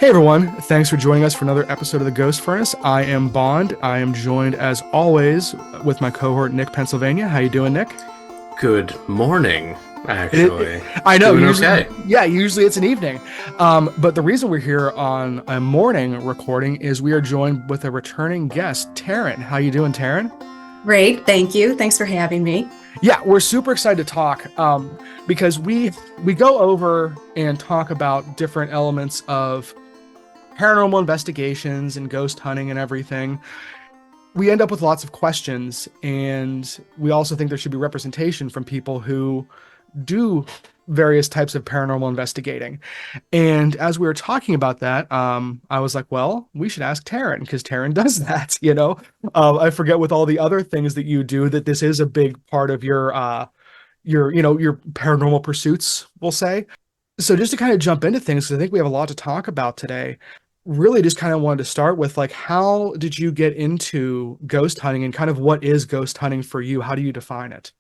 Hey everyone, thanks for joining us for another episode of the Ghost Furnace. I am Bond. I am joined as always with my cohort Nick Pennsylvania. How you doing, Nick? Good morning, It, it, actually. I know, Doing usually, okay. yeah, usually it's an evening. But the reason we're here on a morning recording is we are joined with a returning guest, Taryn. How you doing, Taryn? Great, thank you. Thanks for having me. Yeah, we're super excited to talk because we go over and talk about different elements of paranormal investigations and ghost hunting and everything. We end up with lots of questions, and we also think there should be representation from people who do various types of paranormal investigating. And as we were talking about that, I was like, well, we should ask Taryn because Taryn does that, you know. I forget with all the other things that you do that this is a big part of your paranormal pursuits, we'll say. So just to kind of jump into things, 'cause I think we have a lot to talk about today. Really just kind of wanted to start with, like, how did you get into ghost hunting and kind of what is ghost hunting for you? How do you define it?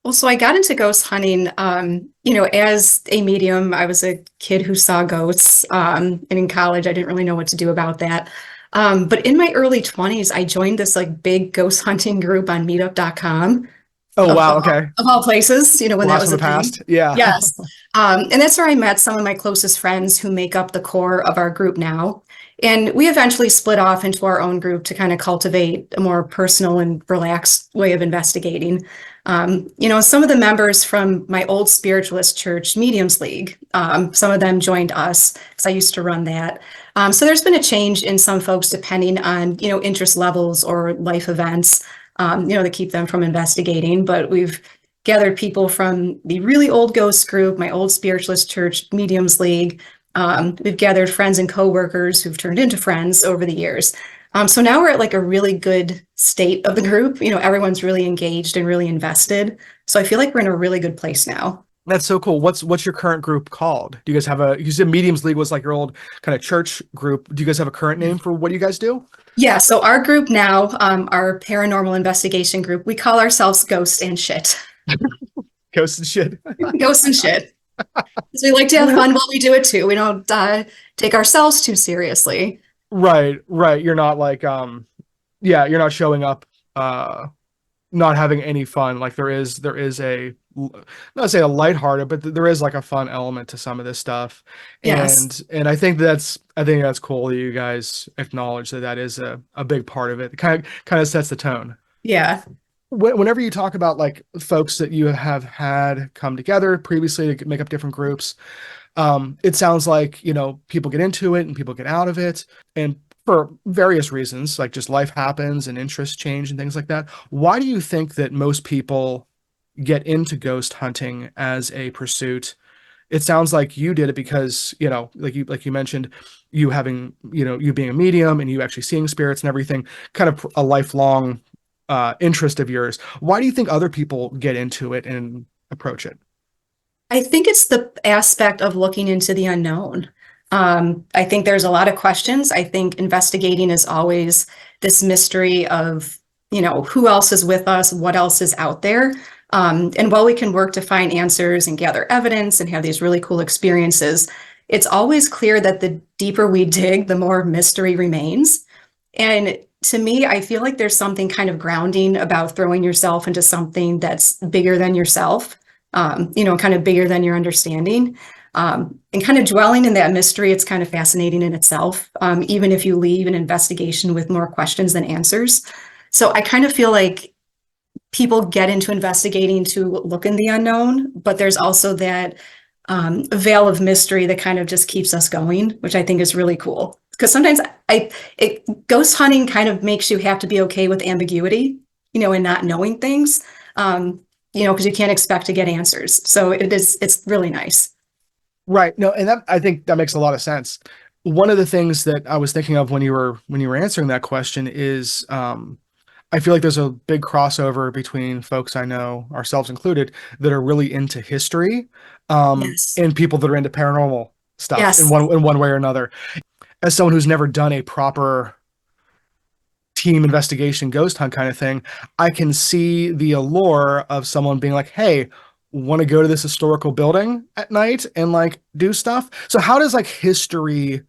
Well, so I got into ghost hunting, as a medium. I was a kid who saw ghosts, and in college, I didn't really know what to do about that. But in my early 20s, I joined this like big ghost hunting group on meetup.com Oh, of, wow. of, Okay. of all places, when that Blast was from the a thing. past. Yeah. Yes. And that's where I met some of my closest friends who make up the core of our group now. And we eventually split off into our own group to kind of cultivate a more personal and relaxed way of investigating. Some of the members from my old spiritualist church, Mediums League, some of them joined us because I used to run that. So there's been a change in some folks depending on, interest levels or life events, that keep them from investigating. But we've gathered people from the really old ghost group, my old spiritualist church, Mediums League. We've gathered friends and coworkers who've turned into friends over the years. So now we're at like a really good state of the group. Everyone's really engaged and really invested. So I feel like we're in a really good place now. That's so cool. What's your current group called? Do you guys have you said Mediums League was like your old kind of church group. Do you guys have a current name for what you guys do? Yeah, so our group now, our paranormal investigation group, we call ourselves Ghost and Shit. Ghosts and shit. Ghosts and Shit. Because we like to have fun while we do it too. We don't take ourselves too seriously. Right, right. You're not like yeah, you're not showing up not having any fun. Like there is a, not say a lighthearted, but there is like a fun element to some of this stuff. Yes. And I think that's cool that you guys acknowledge that that is a big part of it. It kind of sets the tone. Yeah. Whenever you talk about like folks that you have had come together previously to make up different groups, it sounds like, people get into it and people get out of it, and for various reasons, like just life happens and interests change and things like that. Why do you think that most people get into ghost hunting as a pursuit? It sounds like you did it because, like you mentioned, you being a medium and you actually seeing spirits and everything, kind of a lifelong interest of yours. Why do you think other people get into it and approach it? I think it's the aspect of looking into the unknown. I think there's a lot of questions. I think investigating is always this mystery of, who else is with us, what else is out there. And while we can work to find answers and gather evidence and have these really cool experiences, it's always clear that the deeper we dig, the more mystery remains. And to me, I feel like there's something kind of grounding about throwing yourself into something that's bigger than yourself, kind of bigger than your understanding. And kind of dwelling in that mystery, it's kind of fascinating in itself, even if you leave an investigation with more questions than answers. So I kind of feel like people get into investigating to look in the unknown, but there's also that veil of mystery that kind of just keeps us going, which I think is really cool. Because sometimes ghost hunting kind of makes you have to be okay with ambiguity, and not knowing things, because you can't expect to get answers. So it's really nice. Right. No, and I think that makes a lot of sense. One of the things that I was thinking of when you were answering that question is, I feel like there's a big crossover between folks I know, ourselves included, that are really into history, Yes. and people that are into paranormal stuff in Yes. one way or another. As someone who's never done a proper team investigation ghost hunt kind of thing, I can see the allure of someone being like, hey, want to go to this historical building at night and like do stuff. So how does like history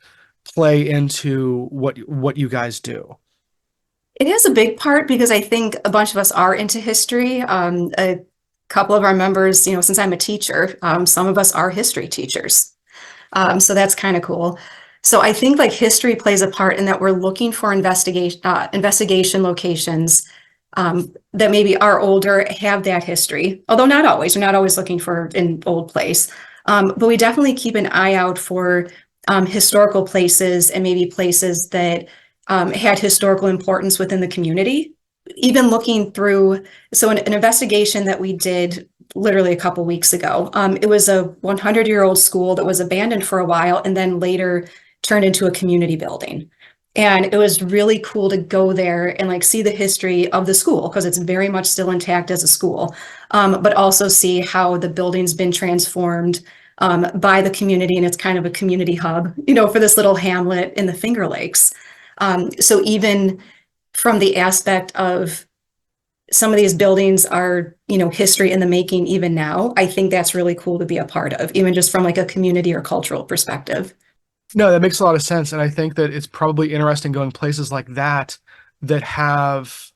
play into what you guys do? It is a big part because I think a bunch of us are into history. A couple of our members, since I'm a teacher, some of us are history teachers. So that's kind of cool. So I think like history plays a part in that we're looking for investigation locations that maybe are older, have that history, although not always. We're not always looking for an old place. But we definitely keep an eye out for historical places and maybe places that had historical importance within the community. Even looking through, so an investigation that we did literally a couple weeks ago, it was a 100-year-old school that was abandoned for a while and then later turned into a community building. And it was really cool to go there and like see the history of the school because it's very much still intact as a school, but also see how the building's been transformed by the community, and it's kind of a community hub, for this little hamlet in the Finger Lakes. So even from the aspect of some of these buildings are, history in the making even now, I think that's really cool to be a part of, even just from like a community or cultural perspective. No, that makes a lot of sense. And I think that it's probably interesting going places like that that have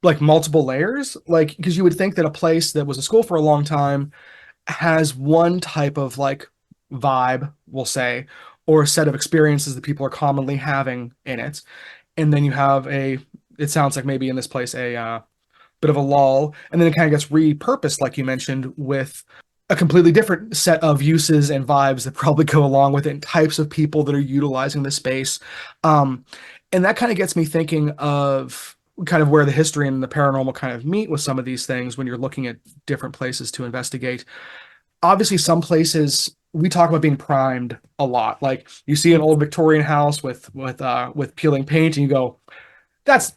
like multiple layers. Like, because you would think that a place that was a school for a long time has one type of like vibe, we'll say, or a set of experiences that people are commonly having in it. And then you have it sounds like maybe in this place, a bit of a lull. And then it kind of gets repurposed, like you mentioned, with a completely different set of uses and vibes that probably go along with it, and types of people that are utilizing the space. Um, and that kind of gets me thinking of kind of where the history and the paranormal kind of meet with some of these things when you're looking at different places to investigate. Obviously, some places we talk about being primed a lot. Like you see an old Victorian house with peeling paint, and you go, that's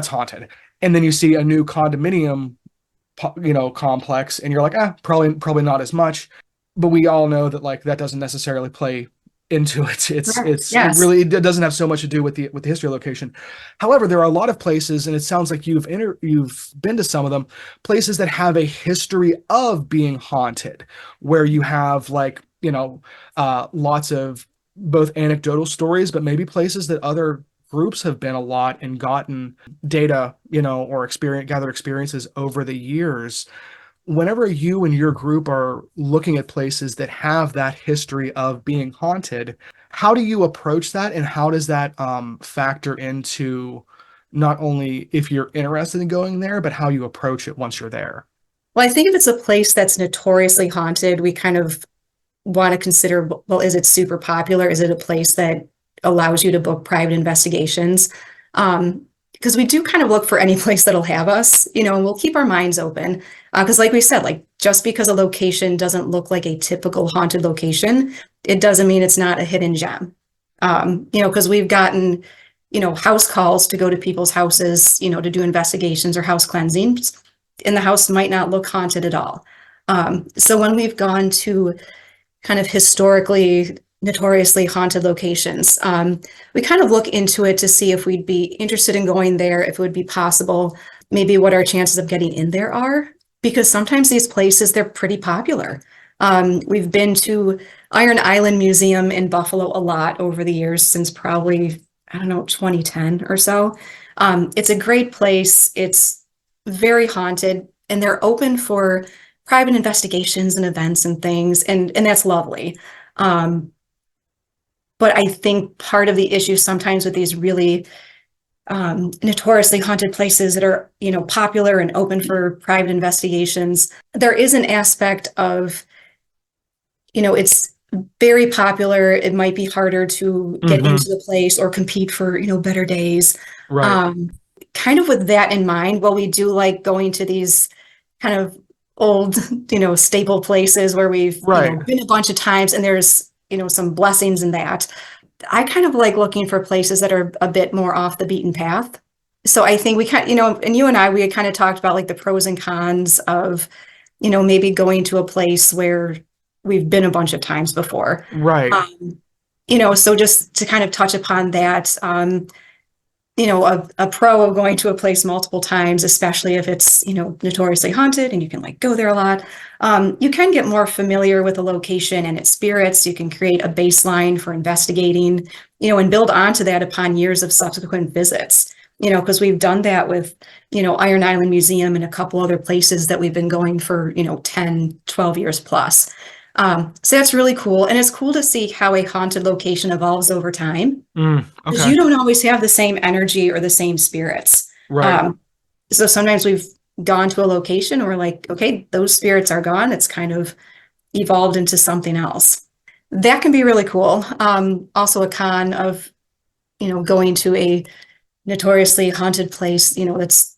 haunted. And then you see a new condominium complex, and you're like, probably not as much. But we all know that like that doesn't necessarily play into it. It Yes. really it doesn't have so much to do with the history of location. However, there are a lot of places, and it sounds like you've been to some of them, places that have a history of being haunted, where you have like lots of both anecdotal stories, but maybe places that other groups have been a lot and gotten data, or gathered experiences over the years. Whenever you and your group are looking at places that have that history of being haunted, how do you approach that, and how does that factor into not only if you're interested in going there, but how you approach it once you're there? Well, I think if it's a place that's notoriously haunted, we kind of want to consider, well, is it super popular? Is it a place that allows you to book private investigations? Because we do kind of look for any place that'll have us, and we'll keep our minds open. Because like we said, like just because a location doesn't look like a typical haunted location, it doesn't mean it's not a hidden gem. Because we've gotten, house calls to go to people's houses, to do investigations or house cleansings, and the house might not look haunted at all. So when we've gone to kind of historically notoriously haunted locations, we kind of look into it to see if we'd be interested in going there, if it would be possible, maybe what our chances of getting in there are, because sometimes these places, they're pretty popular. We've been to Iron Island Museum in Buffalo a lot over the years, since probably, I don't know, 2010 or so. It's a great place. It's very haunted, and they're open for private investigations and events and things, and that's lovely. But I think part of the issue sometimes with these really notoriously haunted places that are, popular and open for private investigations, there is an aspect of, it's very popular. It might be harder to get Mm-hmm. into the place or compete for, better days. Right. Kind of with that in mind, while we do like going to these kind of old, staple places where we've, Right. been a bunch of times, and there's, some blessings in that. I kind of like looking for places that are a bit more off the beaten path. So I think we kind, and you and I, we had kind of talked about like the pros and cons of, maybe going to a place where we've been a bunch of times before. Right. So just to kind of touch upon that, a pro of going to a place multiple times, especially if it's, notoriously haunted and you can like go there a lot. You can get more familiar with the location and its spirits. You can create a baseline for investigating, and build onto that upon years of subsequent visits, because we've done that with, Iron Island Museum and a couple other places that we've been going for, 10, 12 years plus. So that's really cool. And it's cool to see how a haunted location evolves over time. Because Okay. you don't always have the same energy or the same spirits. Right. So sometimes we've gone to a location and we're like, okay, those spirits are gone. It's kind of evolved into something else. That can be really cool. Also a con of, going to a notoriously haunted place, that's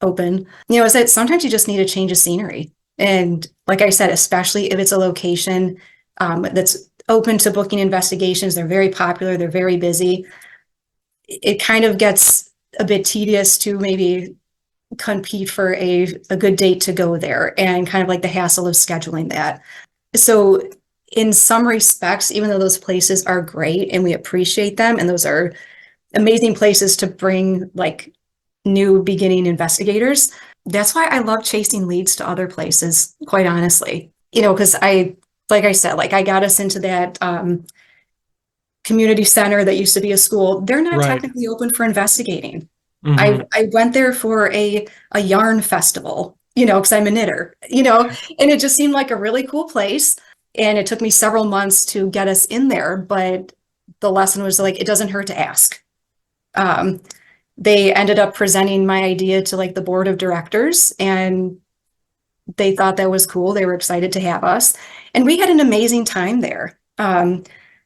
open, is that sometimes you just need a change of scenery. And like I said, especially if it's a location that's open to booking investigations, they're very popular, they're very busy. It kind of gets a bit tedious to maybe compete for a good date to go there, and kind of like the hassle of scheduling that. So in some respects, even though those places are great and we appreciate them, and those are amazing places to bring like new beginning investigators, that's why I love chasing leads to other places, quite honestly. Because like I said, like I got us into that community center that used to be a school. They're not Right. technically open for investigating. Mhm. I went there for a yarn festival, because I'm a knitter, and it just seemed like a really cool place. And it took me several months to get us in there, but the lesson was like, it doesn't hurt to ask. They ended up presenting my idea to like the board of directors, and they thought that was cool. They were excited to have us, and we had an amazing time there.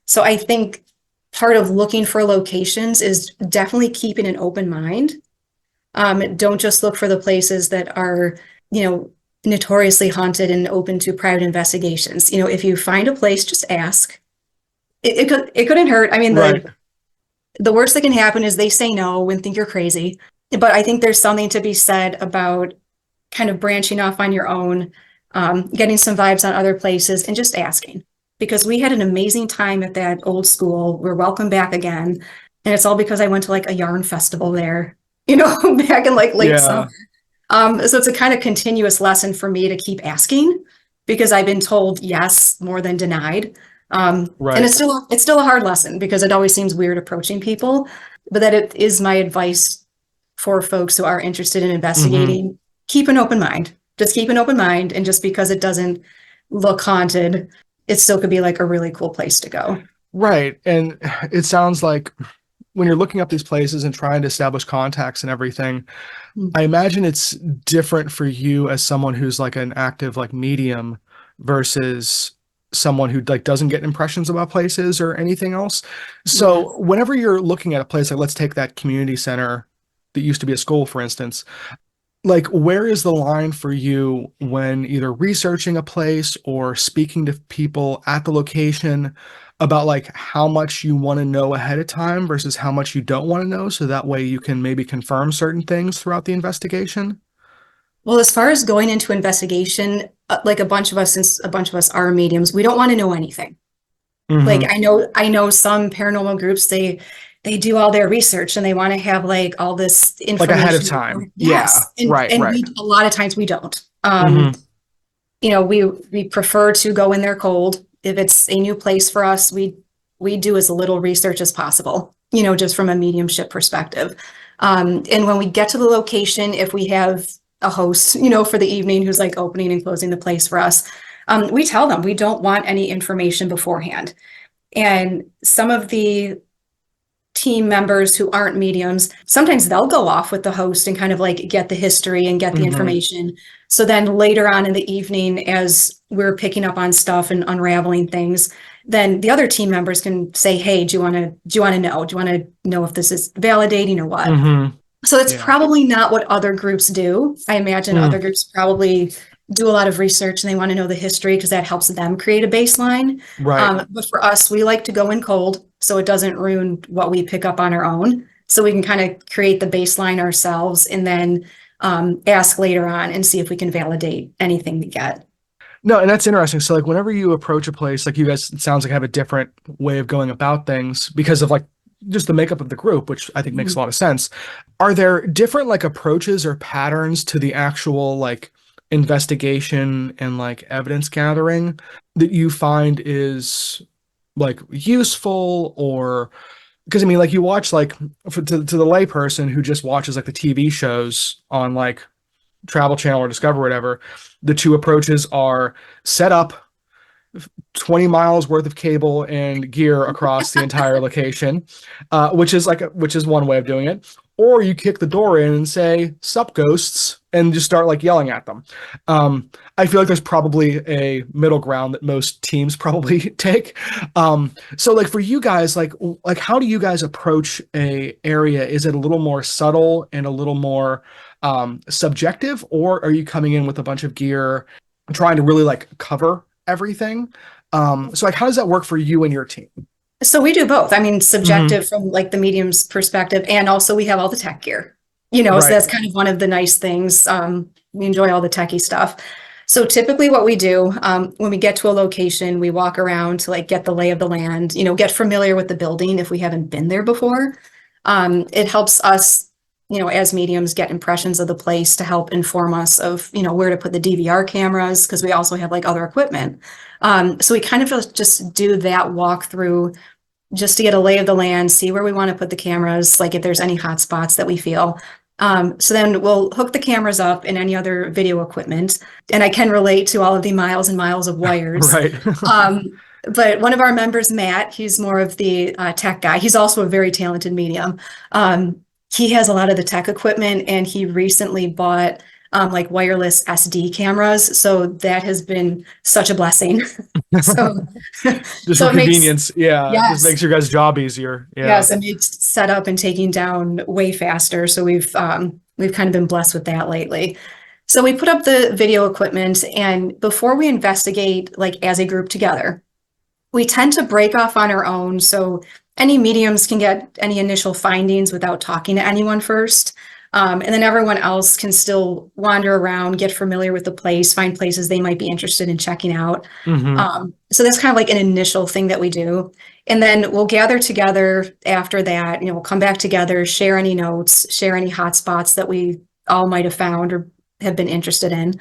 So I think part of looking for locations is definitely keeping an open mind. Don't just look for the places that are, notoriously haunted and open to private investigations. If you find a place, just ask. It couldn't hurt. I mean, Right. the worst that can happen is they say no and think you're crazy. But I think there's something to be said about kind of branching off on your own, getting some vibes on other places, and just asking. Because we had an amazing time at that old school. We're welcome back again. And it's all because I went to like a yarn festival there, back in like late summer. Yeah. So it's a kind of continuous lesson for me to keep asking, because I've been told yes more than denied. And Right. it's still a hard lesson, because it always seems weird approaching people, but that it is my advice for folks who are interested in Mhm. investigating. Keep an open mind. Just keep an open mind, and just because it doesn't look haunted, it still could be like a really cool place to go. Right. And it sounds like when you're looking up these places and trying to establish contacts and everything, Mm. I imagine it's different for you as someone who's like an active like medium versus someone who like doesn't get impressions about places or anything else. Yeah. So whenever you're looking at a place, like let's take that community center that used to be a school, for instance, like where is the line for you when either researching a place or speaking to people at the location about like how much you want to know ahead of time versus how much you don't want to know, so that way you can maybe confirm certain things throughout the investigation? Well, as far as going into investigation, like a bunch of us, since a bunch of us are mediums, we don't want to know anything. Like Hmm. I know some paranormal groups, they do all their research and they want to have like all this Like ahead of information. time. Yeah. Yes. And Right, right. we, a lot of times we don't. Hmm. We prefer to go in there cold. If it's a new place for us, we do as little research as possible, just from a mediumship perspective. And when we get to the location, if we have a host, for the evening who's like opening and closing the place for us, we tell them we don't want any information beforehand. And some of the team members who aren't mediums, sometimes they'll go off with the host and kind of like get the history and get the Hmm. information. So then later on in the evening, as we're picking up on stuff and unraveling things, then the other team members can say, hey, do you want to know? Do you want to know if this is validating or what? Hmm. So it's Yeah. probably not what other groups do. I imagine other Mm. groups probably do a lot of research and they want to know the history because that helps them create a baseline. Right. But for us, we like to go in cold so it doesn't ruin what we pick up on our own. So we can kind of create the baseline ourselves and then ask later on and see if we can validate anything we get. No, and that's interesting. So like whenever you approach a place, like you guys, it sounds like have a different way of going about things because of like just the makeup of the group, which I think makes a lot of sense. Are there different like approaches or patterns to the actual like investigation and like evidence gathering that you find is like useful? Or because I mean, like you watch like to the layperson who just watches like the TV shows on like Travel Channel or Discover, whatever, the two approaches are set up 20 miles worth of cable and gear across the entire location, which is one way of doing it. Or you kick the door in and say, "Sup, ghosts," and just start like yelling at them. I feel like there's probably a middle ground that most teams probably take. So like for you guys, like how do you guys approach a area? Is it a little more subtle and a little more subjective, or are you coming in with a bunch of gear, trying to really like cover everything? So like how does that work for you and your team? So we do both. I mean, Hmm. subjective from like the medium's perspective, and also we have all the tech gear, so Right. that's kind of one of the nice things. We enjoy all the techie stuff. So typically what we do, when we get to a location, we walk around to like get the lay of the land, get familiar with the building if we haven't been there before. It helps us, as mediums get impressions of the place to help inform us of, where to put the DVR cameras, because we also have like other equipment. So we kind of just do that walkthrough just to get a lay of the land, see where we want to put the cameras, like if there's any hot spots that we feel. So then we'll hook the cameras up and any other video equipment. And I can relate to all of the miles and miles of wires. Right. But one of our members, Matt, he's more of the tech guy. He's also a very talented medium. He has a lot of the tech equipment, and he recently bought like wireless SD cameras. So that has been such a blessing. So, Just so for it makes, convenience. Yeah. It just yes, makes your guys' job easier. Yeah. yes, it makes setup and taking down way faster. So we've kind of been blessed with that lately. So we put up the video equipment, and before we investigate, like as a group together, we tend to break off on our own. So any mediums can get any initial findings without talking to anyone first. And then everyone else can still wander around, get familiar with the place, find places they might be interested in checking out. Hmm. So that's kind of like an initial thing that we do. And then we'll gather together after that, we'll come back together, share any notes, share any hot spots that we all might have found or have been interested in.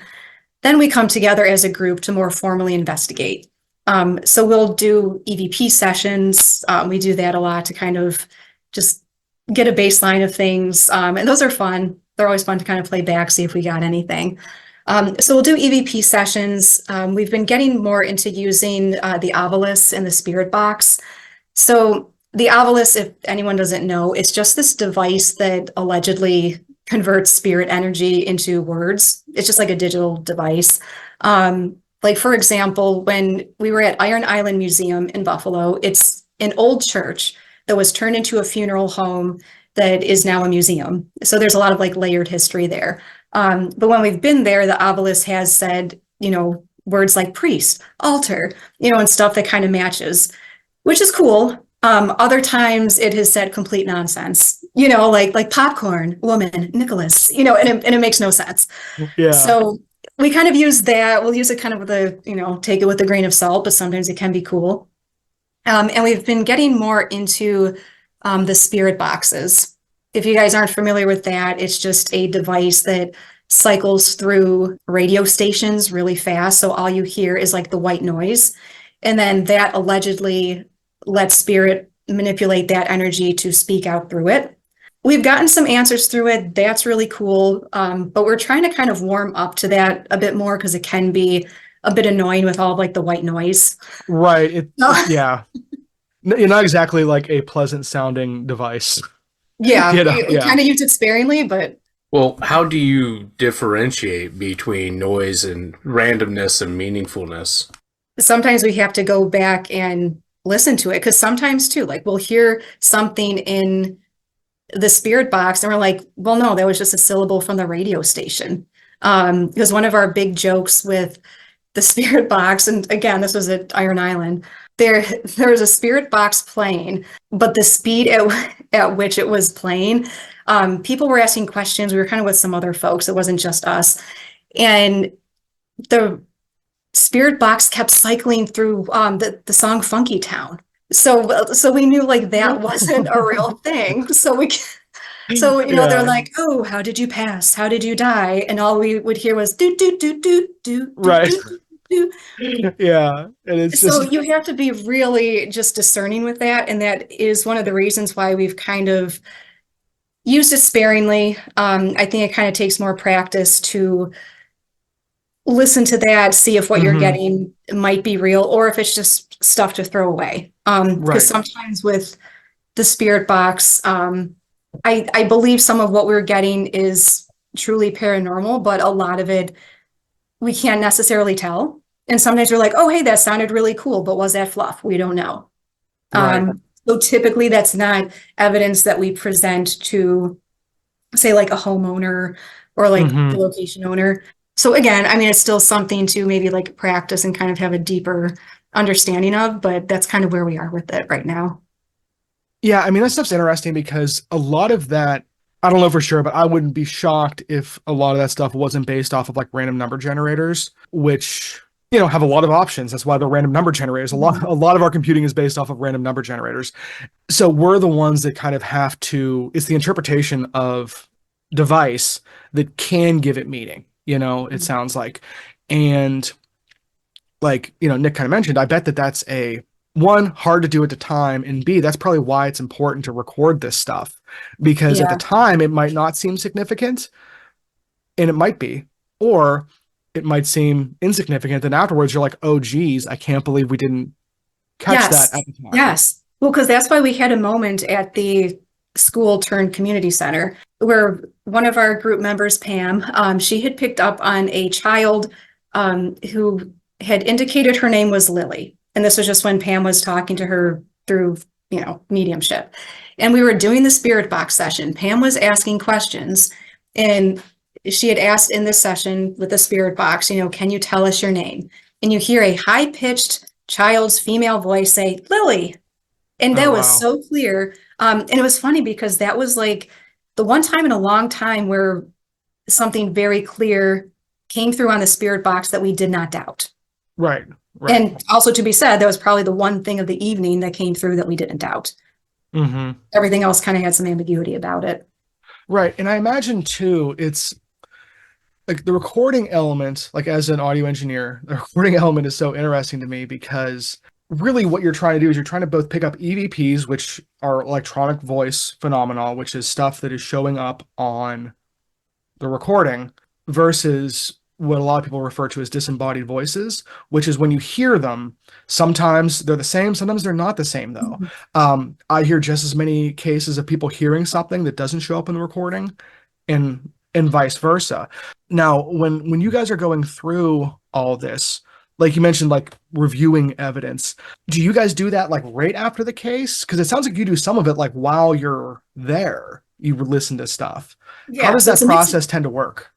Then we come together as a group to more formally investigate. So we'll do EVP sessions. We do that a lot to kind of just get a baseline of things. And those are fun. They're always fun to kind of play back, see if we got anything. So we'll do EVP sessions. We've been getting more into using the Ovilus and the Spirit Box. So the Ovilus, if anyone doesn't know, it's just this device that allegedly converts spirit energy into words. It's just like a digital device. Like for example, when we were at Iron Island Museum in Buffalo, it's an old church that was turned into a funeral home that is now a museum. So there's a lot of like layered history there. But when we've been there, the obelisk has said, words like priest, altar, and stuff that kind of matches, which is cool. Other times it has said complete nonsense, like popcorn, woman, Nicholas, and it makes no sense. Yeah. So we kind of use that. We'll use it kind of with take it with a grain of salt, but sometimes it can be cool. And we've been getting more into the spirit boxes. If you guys aren't familiar with that, it's just a device that cycles through radio stations really fast. So all you hear is like the white noise. And then that allegedly lets spirit manipulate that energy to speak out through it. We've gotten some answers through it. That's really cool. But we're trying to kind of warm up to that a bit more because it can be a bit annoying with all of like the white noise. Right. No. Yeah. You're not exactly like a pleasant sounding device. Yeah, we Yeah. kind of use it sparingly, but Well, how do you differentiate between noise and randomness and meaningfulness? sometimes we have to go back and listen to it because sometimes too, like we'll hear something in the spirit box and we're like, well, no, that was just a syllable from the radio station. Because one of our big jokes with the spirit box, and again, this was at Iron Island, there was a spirit box playing, but the speed at which it was playing, people were asking questions. We were kind of with some other folks. It wasn't just us. And the spirit box kept cycling through the song Funky Town. So we knew like that wasn't a real thing. They're Yeah, like, oh, how did you pass? How did you die? And all we would hear was do do do do do do right. do do. Yeah, and it's So just you have to be really just discerning with that, and that is one of the reasons why we've kind of used it sparingly. I think it kind of takes more practice to listen to that, see if what you're mhm, getting might be real or if it's just stuff to throw away. Because right. sometimes with the spirit box, I believe some of what we're getting is truly paranormal, but a lot of it we can't necessarily tell. And sometimes we're like, oh, hey, that sounded really cool, but was that fluff? We don't know. Right. So typically that's not evidence that we present to, say, like a homeowner or like the Hmm. location owner. So again, I mean, it's still something to maybe like practice and kind of have a deeper understanding of, but that's kind of where we are with it right now. Yeah, I mean that stuff's interesting because a lot of that, I don't know for sure, but I wouldn't be shocked if a lot of that stuff wasn't based off of like random number generators, which have a lot of options. That's why they're random number generators. Mhm. A lot of our computing is based off of random number generators. So we're the ones that kind of have to, it's the interpretation of device that can give it meaning, it sounds like. And like, Nick kind of mentioned, I bet that that's a one, hard to do at the time, and B, that's probably why it's important to record this stuff because at the Yeah. time it might not seem significant and it might be, or it might seem insignificant. Then afterwards, you're like, oh, geez, I can't believe we didn't catch that Yes. at the time. Yes. Well, because that's why we had a moment at the school turned community center where one of our group members, Pam, she had picked up on a child who had indicated her name was Lily. And this was just when Pam was talking to her through, mediumship. And we were doing the spirit box session. Pam was asking questions, and she had asked in this session with the spirit box, can you tell us your name? And you hear a high pitched child's female voice say, Lily. And Oh, that was wow. so clear. And it was funny because that was like the one time in a long time where something very clear came through on the spirit box that we did not doubt. Right, right. And also to be said, that was probably the one thing of the evening that came through that we didn't doubt. Hmm. Everything else kind of had some ambiguity about it. Right. And I imagine too, it's like the recording element, like as an audio engineer, the recording element is so interesting to me because really what you're trying to do is you're trying to both pick up EVPs, which are electronic voice phenomena, which is stuff that is showing up on the recording, versus what a lot of people refer to as disembodied voices, which is when you hear them, sometimes they're the same, sometimes they're not the same, though. Mhm. I hear just as many cases of people hearing something that doesn't show up in the recording, and vice versa. Now, when you guys are going through all this, like you mentioned, like reviewing evidence, do you guys do that like right after the case? Because it sounds like you do some of it like while you're there, you listen to stuff. How Yeah, does so that it's a mix. process tend to work?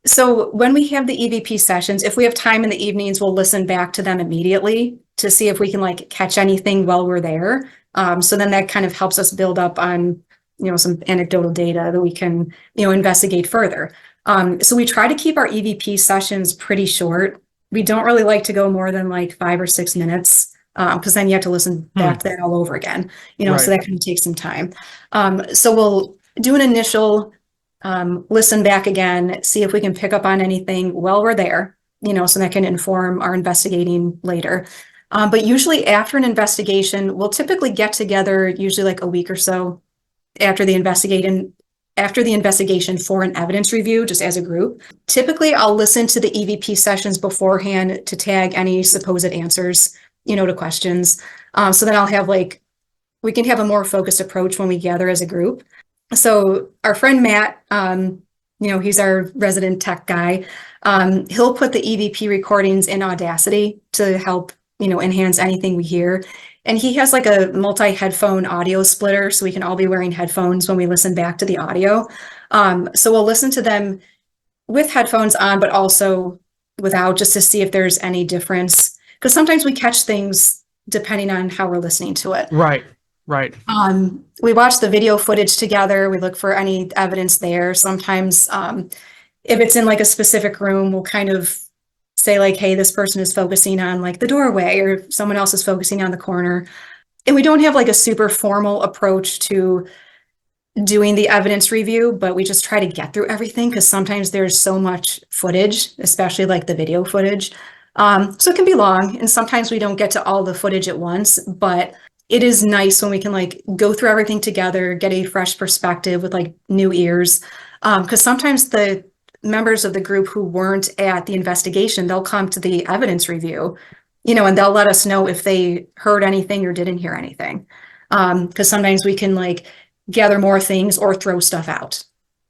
So when we have the EVP sessions, if we have time in the evenings, we'll listen back to them immediately to see if we can like catch anything while we're there. So then that kind of helps us build up on, some anecdotal data that we can, investigate further. So we try to keep our EVP sessions pretty short. We don't really like to go more than like 5 or 6 minutes, because then you have to listen back Hmm. to that all over again, so Right. that can take some time. So we'll do an initial listen back again, see if we can pick up on anything while we're there, so that can inform our investigating later. But usually after an investigation, we'll typically get together usually like a week or so after the investigation for an evidence review, just as a group. Typically, I'll listen to the EVP sessions beforehand to tag any supposed answers, to questions. So then I'll have we can have a more focused approach when we gather as a group. So our friend Matt, he's our resident tech guy. He'll put the EVP recordings in Audacity to help, enhance anything we hear. And he has like a multi-headphone audio splitter, so we can all be wearing headphones when we listen back to the audio. So we'll listen to them with headphones on, but also without, just to see if there's any difference. Because sometimes we catch things depending on how we're listening to it. Right. Right. We watch the video footage together. We look for any evidence there. Sometimes, if it's in like a specific room, we'll kind of say like, hey, this person is focusing on like the doorway or someone else is focusing on the corner. And we don't have like a super formal approach to doing the evidence review, but we just try to get through everything because sometimes there's so much footage, especially like the video footage. So it can be long, and sometimes we don't get to all the footage at once, but it is nice when we can like go through everything together, get a fresh perspective with like new ears. Because sometimes the members of the group who weren't at the investigation, they'll come to the evidence review, and they'll let us know if they heard anything or didn't hear anything. Because sometimes we can like gather more things or throw stuff out.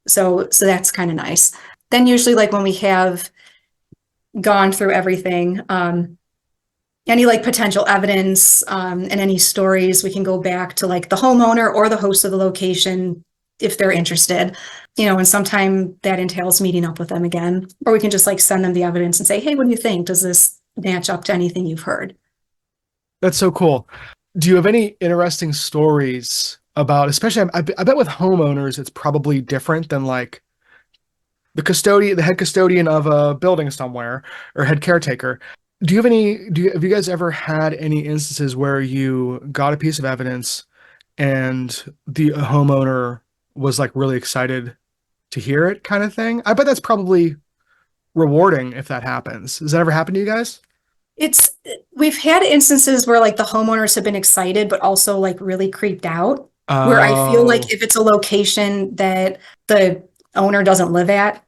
So that's kind of nice. Then usually like when we have gone through everything, any like potential evidence and any stories, we can go back to like the homeowner or the host of the location if they're interested, and sometime that entails meeting up with them again, or we can just like send them the evidence and say, hey, what do you think? Does this match up to anything you've heard? That's so cool. Do you have any interesting stories about, especially, I bet with homeowners, it's probably different than like the head custodian of a building somewhere, or head caretaker. Have you guys ever had any instances where you got a piece of evidence and the homeowner was like really excited to hear it, kind of thing? I bet that's probably rewarding if that happens. Does that ever happen to you guys? We've had instances where like the homeowners have been excited, but also like really creeped out, where I feel like Oh, if it's a location that the owner doesn't live at,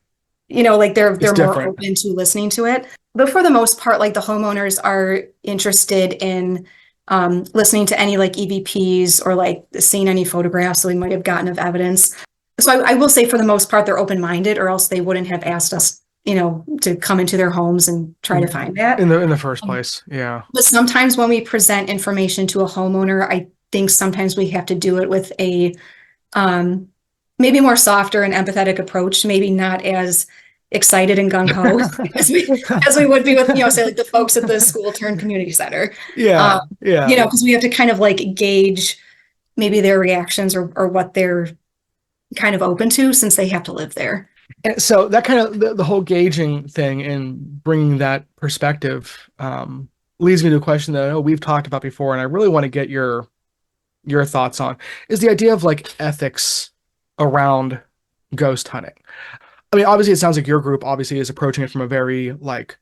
like they're it's more different. open to listening to it. But for the most part, like the homeowners are interested in listening to any like EVPs or like seeing any photographs that we might have gotten of evidence. So I will say for the most part, they're open-minded, or else they wouldn't have asked us, to come into their homes and try to find that. In the first place. Yeah. But sometimes when we present information to a homeowner, I think sometimes we have to do it with a maybe more softer and empathetic approach, maybe not as excited and gung ho as we would be with, say like the folks at the school turned community center. Yeah. Yeah. Because we have to kind of like gauge maybe their reactions or what they're kind of open to since they have to live there. And so that kind of the whole gauging thing and bringing that perspective leads me to a question that I know we've talked about before, and I really want to get your thoughts on, is the idea of like ethics around ghost hunting. I mean, obviously, it sounds like your group obviously is approaching it from a very like,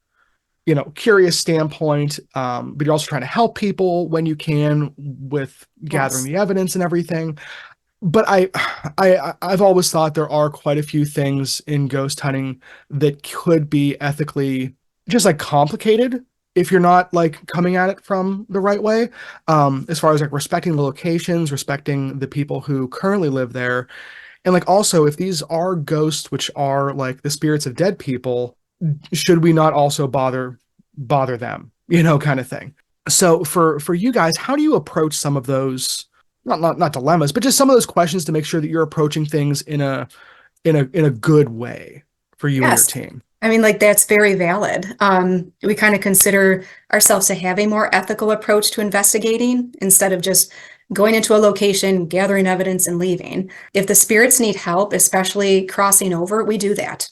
curious standpoint, but you're also trying to help people when you can with gathering Yes. the evidence and everything. But I've always thought there are quite a few things in ghost hunting that could be ethically just like complicated if you're not like coming at it from the right way. As far as like respecting the locations, respecting the people who currently live there, and like also if these are ghosts, which are like the spirits of dead people, should we not also bother them, kind of thing. So for you guys, how do you approach some of those not dilemmas, but just some of those questions to make sure that you're approaching things in a good way for you and your Yes. team? I mean, like that's very valid. We kind of consider ourselves to have a more ethical approach to investigating instead of just going into a location, gathering evidence, and leaving. If the spirits need help, especially crossing over, we do that.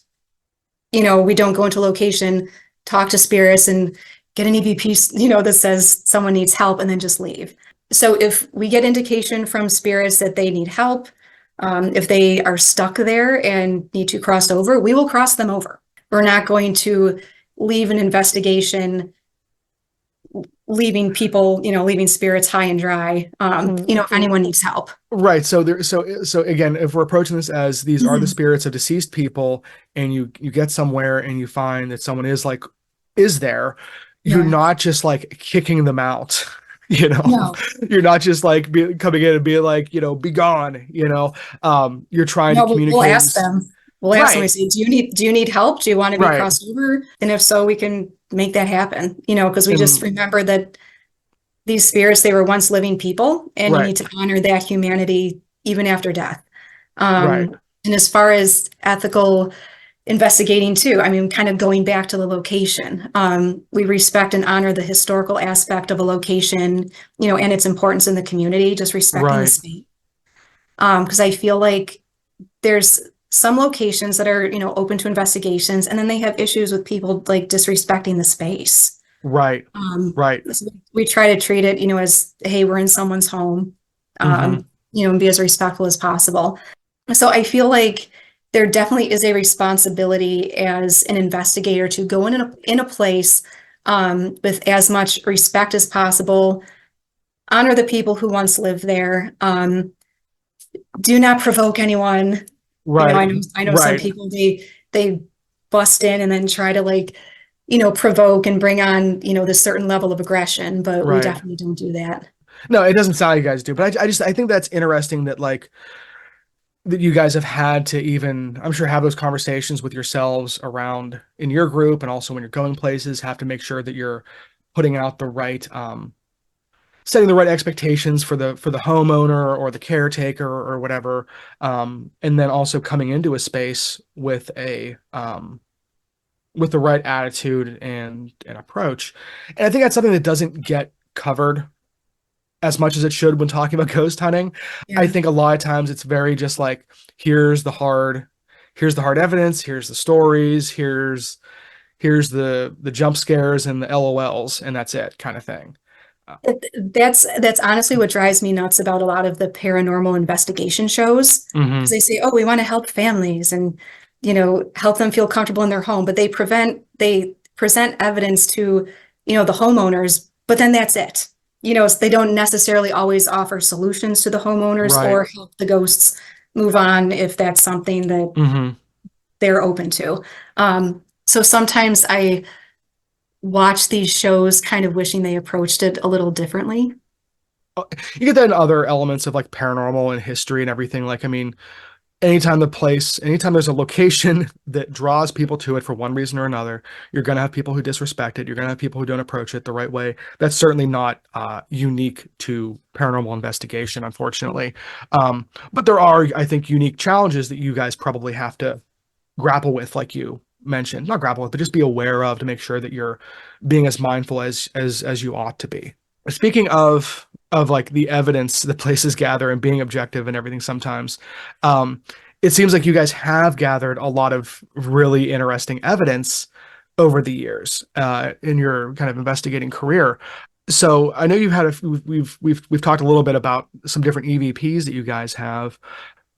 We don't go into a location, talk to spirits, and get an EVP, that says someone needs help, and then just leave. So if we get indication from spirits that they need help, if they are stuck there and need to cross over, we will cross them over. We're not going to leave an investigation, leaving people, leaving spirits high and dry, if anyone needs help. Right. So again, if we're approaching this as these are the spirits of deceased people, and you get somewhere and you find that someone is there, you're Yeah. not just like kicking them out. No. You're not just like coming in and being like, be gone. You're trying No, to communicate. we'll ask them. We'll ask them, we Right. say, do you need help? Do you want to be Right. crossed over? And if so, we can make that happen, because we just remember that these spirits, they were once living people, and you Right. need to honor that humanity even after death. Right. And as far as ethical investigating too, I mean, kind of going back to the location, we respect and honor the historical aspect of a location, and its importance in the community, just respecting the Right. space. Because I feel like there's some locations that are, open to investigations, and then they have issues with people like disrespecting the space. Right. Right. So we try to treat it, as, hey, we're in someone's home, Hmm. and be as respectful as possible. So I feel like there definitely is a responsibility as an investigator to go in a place with as much respect as possible, honor the people who once lived there, do not provoke anyone. I Right. know some Right. people they bust in and then try to like, provoke and bring on, this certain level of aggression, but we Right. definitely don't do that. No, it doesn't sound like you guys do, but I think that's interesting that like that you guys have had to even, I'm sure, have those conversations with yourselves around in your group and also when you're going places, have to make sure that you're putting out the right, setting the right expectations for the homeowner or the caretaker or whatever, and then also coming into a space with the right attitude and approach. And I think that's something that doesn't get covered as much as it should when talking about ghost hunting. I Yeah. think a lot of times it's very just like, here's the here's the hard evidence, here's the stories, here's the jump scares and the LOLs, and that's it kind of thing. Uh, That's honestly what drives me nuts about a lot of the paranormal investigation shows. Because mhm. they say, oh, we want to help families and, help them feel comfortable in their home, but they present evidence to, the homeowners, but then that's it. They don't necessarily always offer solutions to the homeowners Right. or help the ghosts move on if that's something that Hmm. they're open to. So sometimes I watch these shows kind of wishing they approached it a little differently. You get that in other elements of like paranormal and history and everything. Like, I mean, anytime there's a location that draws people to it for one reason or another, you're going to have people who disrespect it. You're going to have people who don't approach it the right way. That's certainly not unique to paranormal investigation, unfortunately. But there are, I think, unique challenges that you guys probably have to grapple with, like you mentioned, not grapple with, but just be aware of to make sure that you're being as mindful as you ought to be. Speaking of like the evidence that places gather and being objective and everything sometimes, um, it seems like you guys have gathered a lot of really interesting evidence over the years in your kind of investigating career. So I know you've had we've talked a little bit about some different EVPs that you guys have.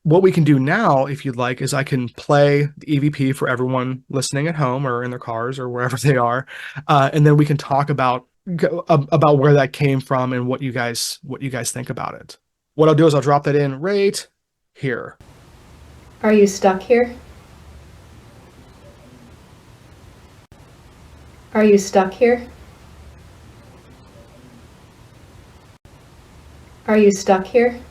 What we can do now, if you'd like, is I can play the EVP for everyone listening at home or in their cars or wherever they are, and then we can talk about where that came from and what you guys think about it. What I'll do is I'll drop that in right here. Are you stuck here? Are you stuck here? Are you stuck here?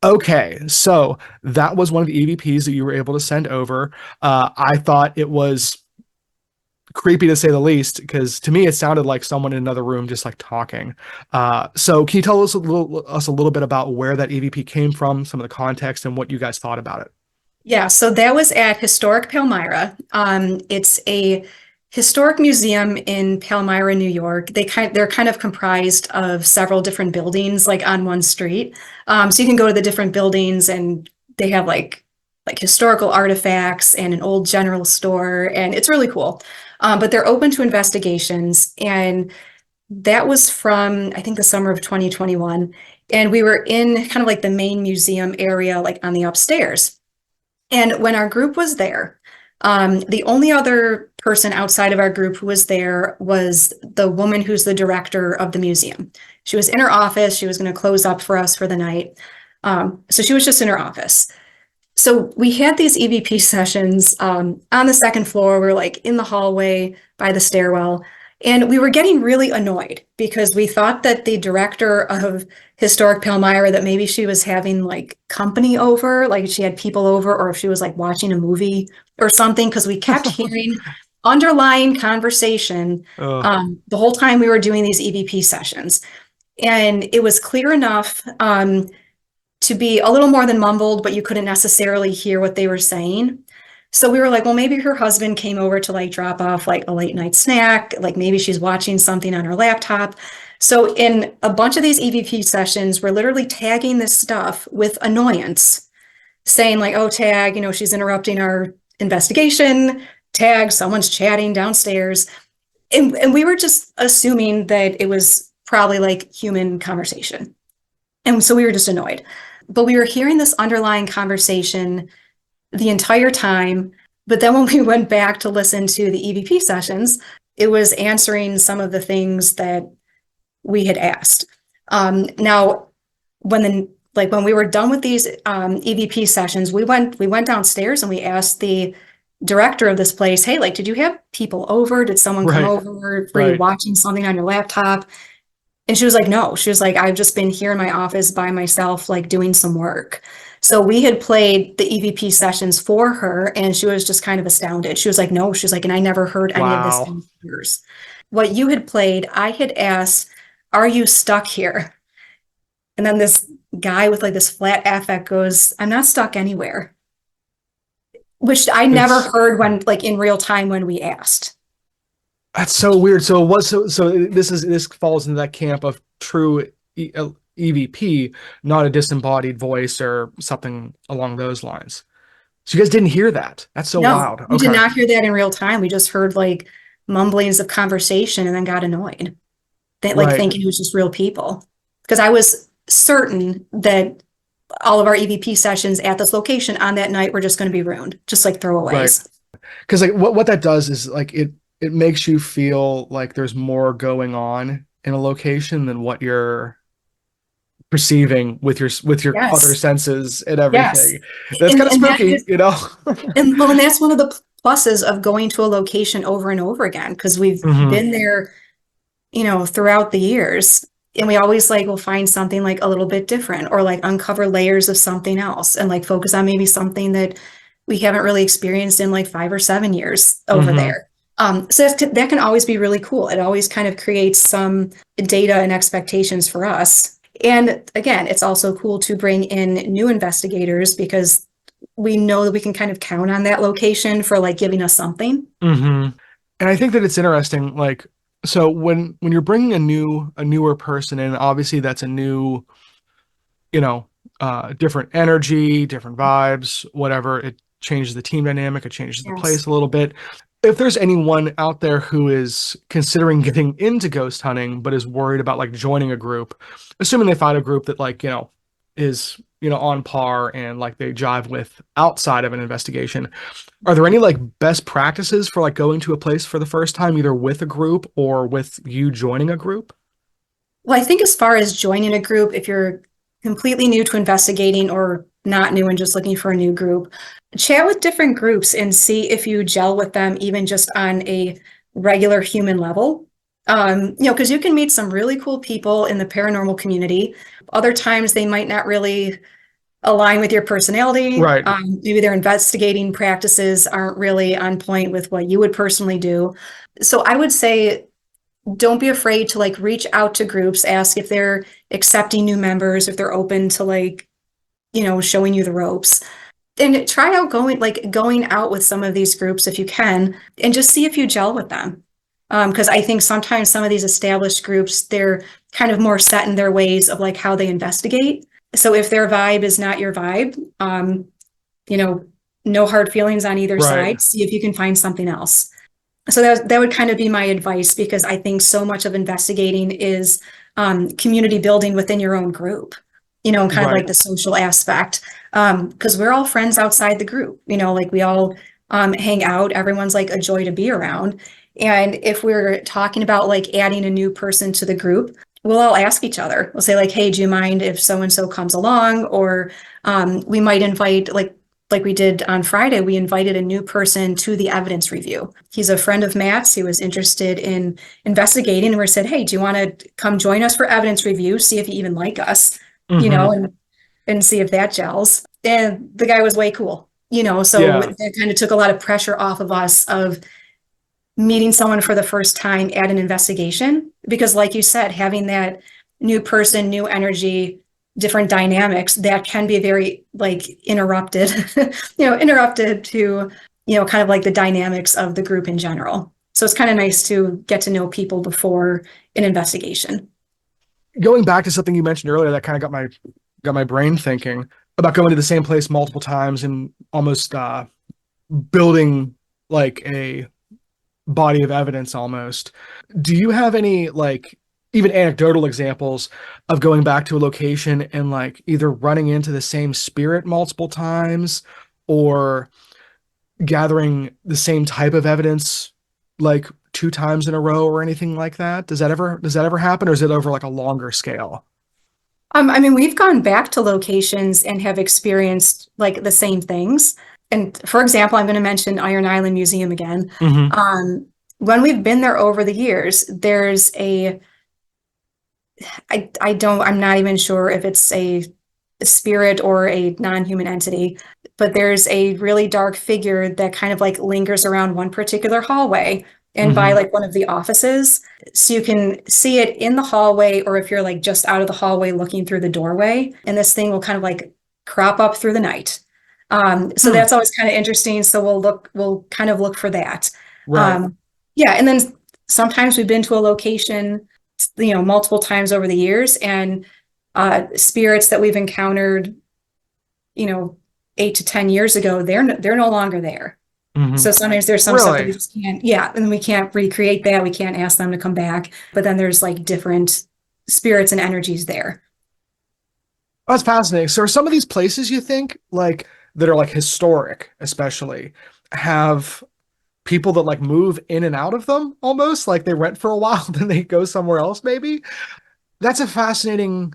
Okay, so that was one of the EVPs that you were able to send over. I thought it was creepy to say the least, because to me it sounded like someone in another room just like talking. So can you tell us a little bit about where that EVP came from, some of the context, and what you guys thought about it? Yeah, so that was at Historic Palmyra. It's a historic museum in Palmyra, New York. They're kind of comprised of several different buildings, like on one street. So you can go to the different buildings, and they have like historical artifacts and an old general store, and it's really cool. But they're open to investigations, and that was from I think the summer of 2021, and we were in kind of like the main museum area, like on the upstairs. And when our group was there, the only other person outside of our group who was there was the woman who's the director of the museum. She was in her office. She was going to close up for us for the night. So she was just in her office. So we had these EVP sessions on the second floor. We were like in the hallway by the stairwell. And we were getting really annoyed because we thought that the director of Historic Palmyra, that maybe she was having like company over, like she had people over, or if she was like watching a movie or something, because we kept hearing underlying conversation Uh, the whole time we were doing these EVP sessions. And it was clear enough to be a little more than mumbled, but you couldn't necessarily hear what they were saying. So we were like, well, maybe her husband came over to like drop off like a late night snack, like maybe she's watching something on her laptop. So in a bunch of these EVP sessions, we're literally tagging this stuff with annoyance, saying like, oh, tag, she's interrupting our investigation, tag, someone's chatting downstairs. And we were just assuming that it was probably like human conversation. And so we were just annoyed. But we were hearing this underlying conversation the entire time. But then when we went back to listen to the EVP sessions, it was answering some of the things that we had asked. Now, when we were done with these EVP sessions, we went downstairs and we asked the director of this place, hey, like, did you have people over? Did someone come over? Were you watching something on your laptop? And she was like, no. She was like, I've just been here in my office by myself, like doing some work. So we had played the EVP sessions for her, and she was just kind of astounded. She was like, no. She was like, and I never heard any of this in years. What you had played, I had asked, are you stuck here? And then this guy with like this flat affect goes, I'm not stuck anywhere. Which I never heard when, like, in real time when we asked. That's so weird. So this falls into that camp of true EVP, not a disembodied voice or something along those lines. So you guys didn't hear that. That's so wild. We did not hear that in real time. We just heard like mumblings of conversation and then got annoyed. Thinking it was just real people. Because I was certain that all of our EVP sessions at this location on that night were just going to be ruined, just like throwaways. Because like what that does is like it makes you feel like there's more going on in a location than what you're perceiving with your other senses and everything. That's kind of spooky, and that's one of the pluses of going to a location over and over again, because we've been there, throughout the years. And we always will find something like a little bit different, or like uncover layers of something else and like focus on maybe something that we haven't really experienced in like 5 or 7 years over there. So that can always be really cool. It always kind of creates some data and expectations for us. And again, it's also cool to bring in new investigators because we know that we can kind of count on that location for like giving us something. And I think that it's interesting, like, so when you're bringing a newer person in, obviously that's a new, different energy, different vibes, whatever. It changes the team dynamic. It changes the place a little bit. If there's anyone out there who is considering getting into ghost hunting, but is worried about like joining a group, assuming they find a group that like, is, on par and like they jive with outside of an investigation, are there any like best practices for like going to a place for the first time, either with a group or with you joining a group? Well, I think as far as joining a group, if you're completely new to investigating or not new and just looking for a new group, chat with different groups and see if you gel with them, even just on a regular human level. Because you can meet some really cool people in the paranormal community. Other times they might not really align with your personality. Right. Maybe their investigating practices aren't really on point with what you would personally do. So I would say, don't be afraid to like reach out to groups, ask if they're accepting new members, if they're open to like, showing you the ropes. And try out going out with some of these groups if you can, and just see if you gel with them. Because I think sometimes some of these established groups, they're kind of more set in their ways of like how they investigate. So if their vibe is not your vibe, no hard feelings on either side. See if you can find something else. So that would kind of be my advice, because I think so much of investigating is community building within your own group, kind of like the social aspect. Because we're all friends outside the group, like we all hang out. Everyone's like a joy to be around. And if we're talking about like adding a new person to the group, we'll all ask each other. We'll say like, hey, do you mind if so-and-so comes along? Or we might invite, like we did on Friday, we invited a new person to the evidence review. He's a friend of Matt's. He was interested in investigating, and we said, hey, do you want to come join us for evidence review? See if you even like us, and see if that gels. And the guy was way cool, so that kind of took a lot of pressure off of us of meeting someone for the first time at an investigation, because like you said, having that new person, new energy, different dynamics, that can be very like interrupted to, kind of like the dynamics of the group in general. So it's kind of nice to get to know people before an investigation. going back to something you mentioned earlier that kind of got my brain thinking about going to the same place multiple times and almost building like a body of evidence almost. Do you have any like even anecdotal examples of going back to a location and like either running into the same spirit multiple times or gathering the same type of evidence like two times in a row or anything like that? Does that ever happen, or is it over like a longer scale? I mean, we've gone back to locations and have experienced like the same things. And for example, I'm going to mention Iron Island Museum again. Mm-hmm. When we've been there over the years, there's I'm not even sure if it's a spirit or a non-human entity, but there's a really dark figure that kind of like lingers around one particular hallway and by Mm-hmm. like one of the offices. So you can see it in the hallway, or if you're like just out of the hallway looking through the doorway, and this thing will kind of like crop up through the night. So Hmm. that's always kind of interesting. So we'll kind of look for that. Right. Um, yeah, and then sometimes we've been to a location, multiple times over the years, and spirits that we've encountered, you know, 8 to 10 years ago, they're no longer there. Mm-hmm. So sometimes there's some stuff that we Really? just can't, yeah, and we can't recreate that. We can't ask them to come back. But then there's like different spirits and energies there. That's fascinating. So are some of these places you think like that are like historic, especially have people that like move in and out of them almost like they rent for a while, then they go somewhere else maybe? That's a fascinating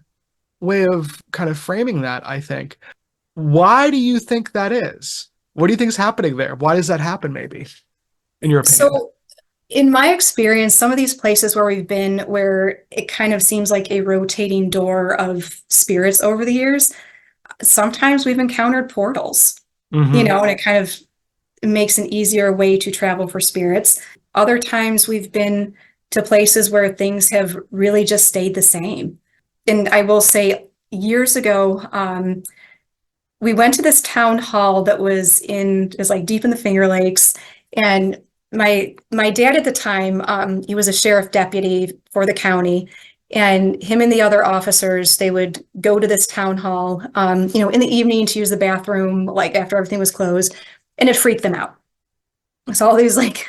way of kind of framing that, I think. Why do you think that is? What do you think is happening there? Why does that happen, maybe, in your opinion? So in my experience, some of these places where we've been, where it kind of seems like a rotating door of spirits over the years, sometimes we've encountered portals, Mm-hmm. and it kind of makes an easier way to travel for spirits. Other times we've been to places where things have really just stayed the same. And I will say, years ago, we went to this town hall that was like deep in the Finger Lakes, and my dad at the time, he was a sheriff deputy for the county, and him and the other officers, they would go to this town hall, in the evening to use the bathroom, like after everything was closed, and it freaked them out. So all these like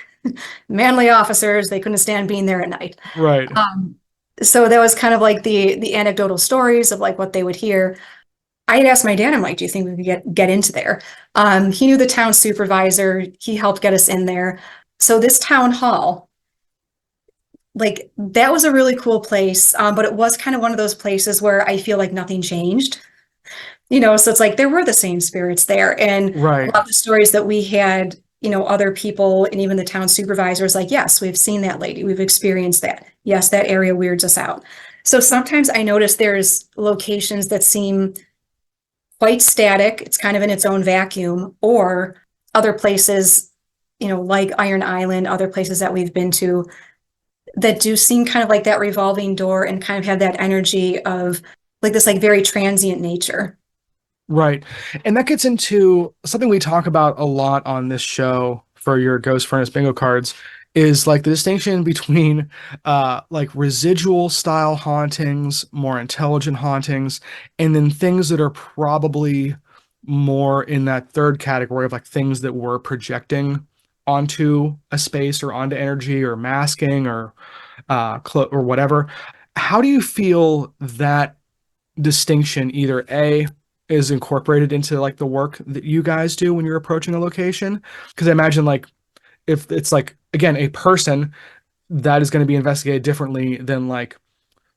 manly officers, they couldn't stand being there at night. Right. Um, so that was kind of like the anecdotal stories of like what they would hear. I had asked my dad, I'm like, do you think we could get into there? He knew the town supervisor. He helped get us in there. So this town hall, like that was a really cool place. But it was kind of one of those places where I feel like nothing changed. So it's like there were the same spirits there. And a Right. lot of the stories that we had, other people and even the town supervisor was like, yes, we've seen that lady. We've experienced that. Yes, that area weirds us out. So sometimes I notice there's locations that seem quite static. It's kind of in its own vacuum, or other places, like Iron Island, other places that we've been to that do seem kind of like that revolving door and kind of have that energy of like this like very transient nature. Right. And that gets into something we talk about a lot on this show for your Ghost Furnace bingo cards is like the distinction between like residual style hauntings, more intelligent hauntings, and then things that are probably more in that third category of like things that we're projecting onto a space or onto energy or masking or or whatever. How do you feel that distinction either A is incorporated into like the work that you guys do when you're approaching a location? Because I imagine like if it's like again a person that is going to be investigated differently than like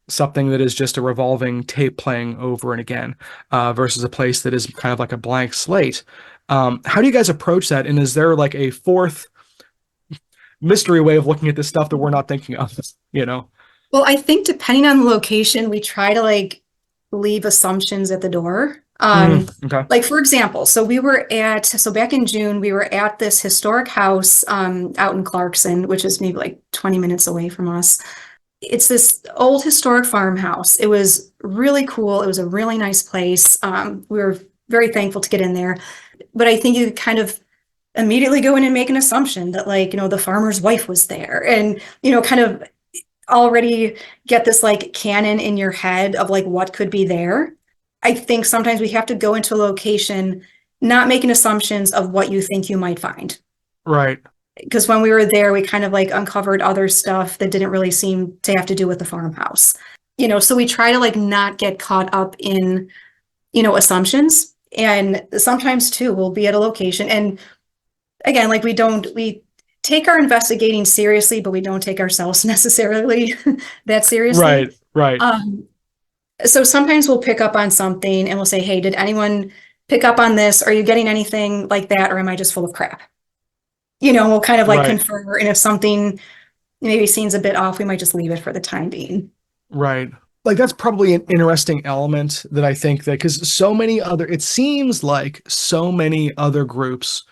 something that is just a revolving tape playing over and again versus a place that is kind of like a blank slate. How do you guys approach that? And is there like a fourth mystery way of looking at this stuff that we're not thinking of? You know? Well, I think depending on the location, we try to like leave assumptions at the door. Okay. Like for example, so back in June, we were at this historic house out in Clarkson, which is maybe like 20 minutes away from us. It's this old historic farmhouse. It was really cool. It was a really nice place. We were very thankful to get in there. But I think you kind of immediately go in and make an assumption that like, the farmer's wife was there and, kind of already get this like canon in your head of like what could be there. I think sometimes we have to go into a location, not making assumptions of what you think you might find. Right. Because when we were there, we kind of like uncovered other stuff that didn't really seem to have to do with the farmhouse. So we try to like not get caught up in, assumptions. And sometimes too, we'll be at a location and again, like we take our investigating seriously, but we don't take ourselves necessarily that seriously. Right. So sometimes we'll pick up on something and we'll say, hey, did anyone pick up on this? Are you getting anything like that? Or am I just full of crap? We'll kind of like Right. confer. And if something maybe seems a bit off, we might just leave it for the time being. Right. Like that's probably an interesting element that I think that because it seems like so many other groups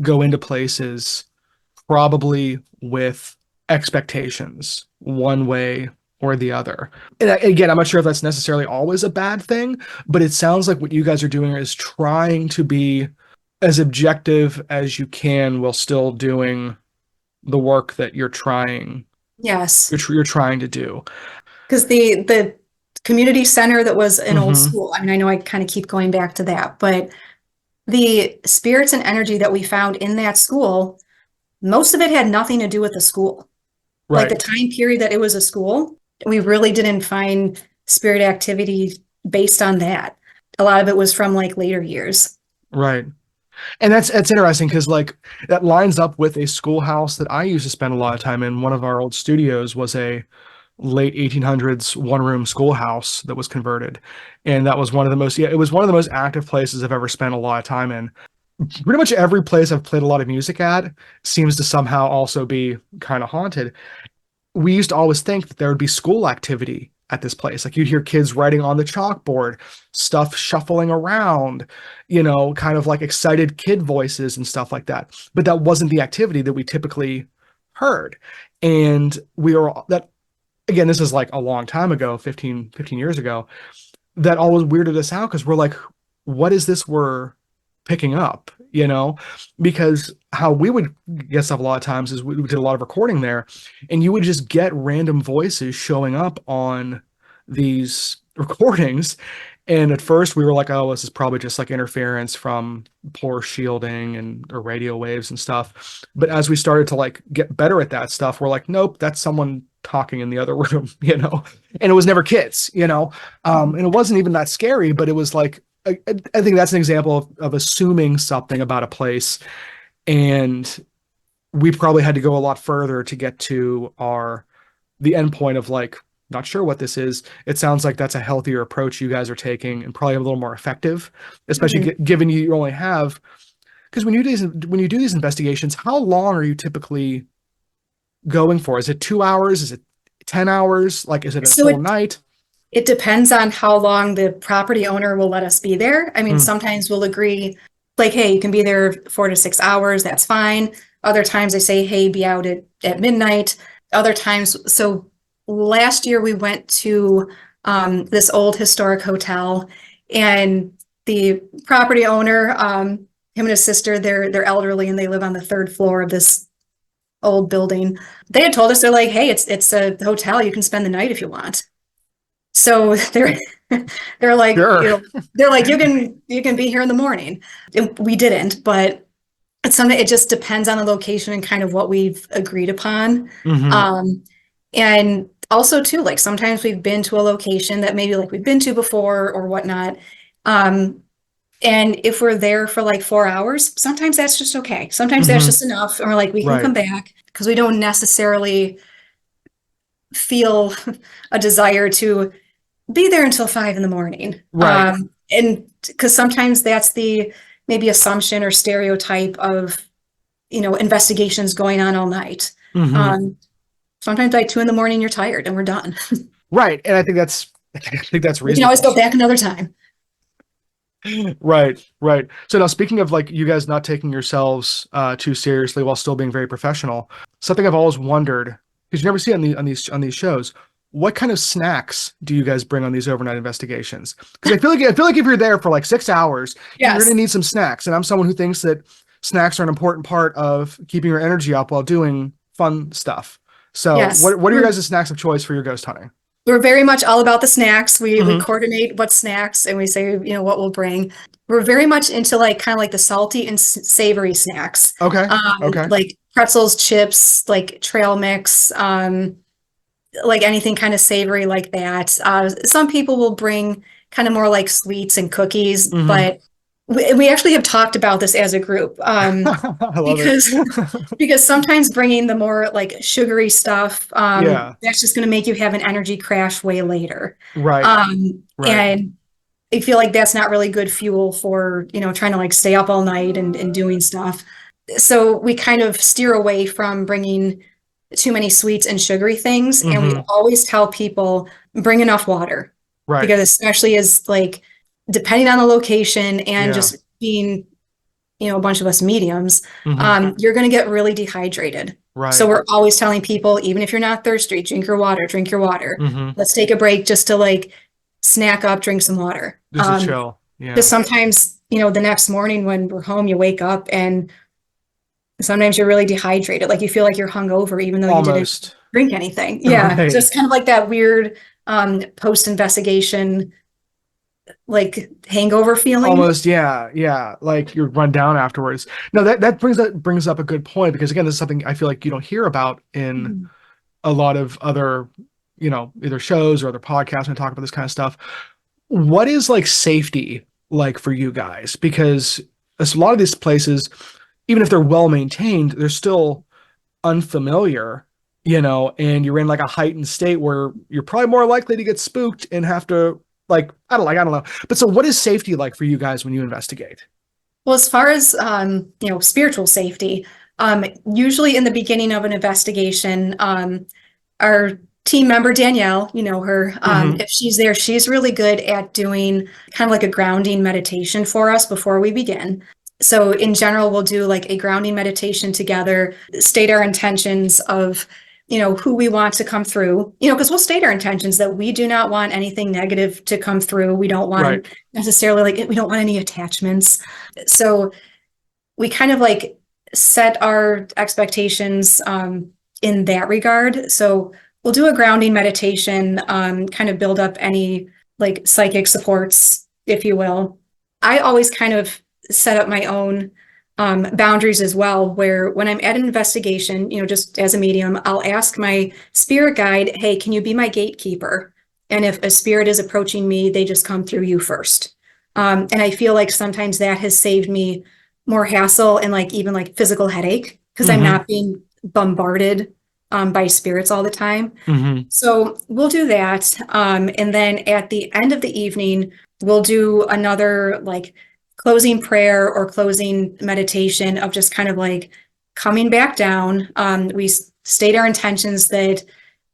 go into places probably with expectations one way or the other. And again, I'm not sure if that's necessarily always a bad thing, but it sounds like what you guys are doing is trying to be as objective as you can while still doing the work that you're trying Yes. you're trying to do. Because the community center that was an old Mhm. school, I mean, I know I kind of keep going back to that, but the spirits and energy that we found in that school, most of it had nothing to do with the school. Like the Right. time period that it was a school, we really didn't find spirit activity based on that. A lot of it was from like later years. Right. And that's interesting because like that lines up with a schoolhouse that I used to spend a lot of time in. One of our old studios was a late 1800s one-room schoolhouse that was converted, and that was it was one of the most active places I've ever spent a lot of time in. Pretty much every place I've played a lot of music at seems to somehow also be kind of haunted. We used to always think that there would be school activity at this place. Like you'd hear kids writing on the chalkboard, stuff shuffling around, kind of like excited kid voices and stuff like that. But that wasn't the activity that we typically heard. And again, this is like a long time ago, 15 years ago, that always weirded us out because we're like, what is this we're picking up? Because how we would get stuff a lot of times is we did a lot of recording there, and you would just get random voices showing up on these recordings. And at first we were like, oh, this is probably just like interference from poor shielding or radio waves and stuff. But as we started to like get better at that stuff, we're like, nope, that's someone talking in the other room, and it was never kids, and it wasn't even that scary, but it was like, I think that's an example of assuming something about a place. And we probably had to go a lot further to get to the end point of like, not sure what this is. It sounds like that's a healthier approach you guys are taking and probably a little more effective, especially given you only have, because when you do these investigations, how long are you typically going for? Is it 2 hours? Is it 10 hours? Like, is it a full night? It depends on how long the property owner will let us be there. I mean, sometimes we'll agree, like, hey, you can be there 4 to 6 hours. That's fine. Other times they say, hey, be out at midnight. Other times, so last year we went to this old historic hotel, and the property owner, him and his sister, they're elderly and they live on the 3rd floor of this old building. They had told us, they're like, hey, it's a hotel. You can spend the night if you want. So they're like, Sure. they're like, you can be here in the morning. We didn't, but it's something, it just depends on the location and kind of what we've agreed upon. And also too, like sometimes we've been to a location that maybe like we've been to before or whatnot. And if we're there for like 4 hours, sometimes that's just okay. Sometimes that's just enough. And we're like, we can come back, because we don't necessarily feel a desire to be there until 5 a.m. Right. And because sometimes that's the maybe assumption or stereotype of, investigations going on all night. Sometimes by 2 a.m. you're tired and we're done. Right. And I think that's reasonable. We can always go back another time. Right. So now, speaking of like you guys not taking yourselves too seriously while still being very professional, something I've always wondered, because you never see it on these shows, what kind of snacks do you guys bring on these overnight investigations? Because I feel like if you're there for like 6 hours, you're gonna need some snacks. And I'm someone who thinks that snacks are an important part of keeping your energy up while doing fun stuff. So Yes. what are your guys' snacks of choice for your ghost hunting? We're very much all about the snacks. We Mhm. coordinate what snacks and we say, what we'll bring. We're very much into like kind of like the salty and savory snacks. Okay. Okay. Like pretzels, chips, like trail mix, like anything kind of savory like that. Some people will bring kind of more like sweets and cookies, Mhm. but we actually have talked about this as a group. I love Because it. because sometimes bringing the more like sugary stuff, Yeah. that's just going to make you have an energy crash way later. Right. Right. And I feel like that's not really good fuel for, trying to like stay up all night and doing stuff. So we kind of steer away from bringing too many sweets and sugary things. And we Mhm. always tell people bring enough water Right. because especially as like depending on the location and Yeah. just being a bunch of us mediums, Mhm. you're going to get really dehydrated. So Right. we're always telling people, even if you're not thirsty, drink your water, drink your water. Mhm. Let's take a break just to like snack up, drink some water. Just a chill. Because Yeah. sometimes, the next morning when we're home, you wake up and sometimes you're really dehydrated. Like you feel like you're hungover, even though you didn't Almost. drink anything. Yeah. Right. Just kind of like that weird post-investigation, like hangover feeling. Almost, yeah, yeah. Like you're run down afterwards. No, that brings up a good point because again, this is something I feel like you don't hear about in Mhm. a lot of other, either shows or other podcasts when I talk about this kind of stuff. What is like safety like for you guys? Because a lot of these places, even if they're well maintained, they're still unfamiliar, and you're in like a heightened state where you're probably more likely to get spooked and have to I don't know. But so what is safety like for you guys when you investigate? Well, as far as spiritual safety, usually in the beginning of an investigation, our team member Danielle, you know her, Hmm. if she's there, she's really good at doing kind of like a grounding meditation for us before we begin. So in general, we'll do like a grounding meditation together, state our intentions of, who we want to come through, because we'll state our intentions that we do not want anything negative to come through. We don't Right. want necessarily like, we don't want any attachments. So we kind of like set our expectations in that regard. So we'll do a grounding meditation, kind of build up any like psychic supports, if you will. I always kind of set up my own boundaries as well, where when I'm at an investigation, just as a medium, I'll ask my spirit guide, hey, can you be my gatekeeper? And if a spirit is approaching me, they just come through you first. And I feel like sometimes that has saved me more hassle and like even like physical headache because I'm Hmm. not being bombarded by spirits all the time. Hmm. So we'll do that. And then at the end of the evening, we'll do another like closing prayer or closing meditation of just kind of like coming back down. We state our intentions that,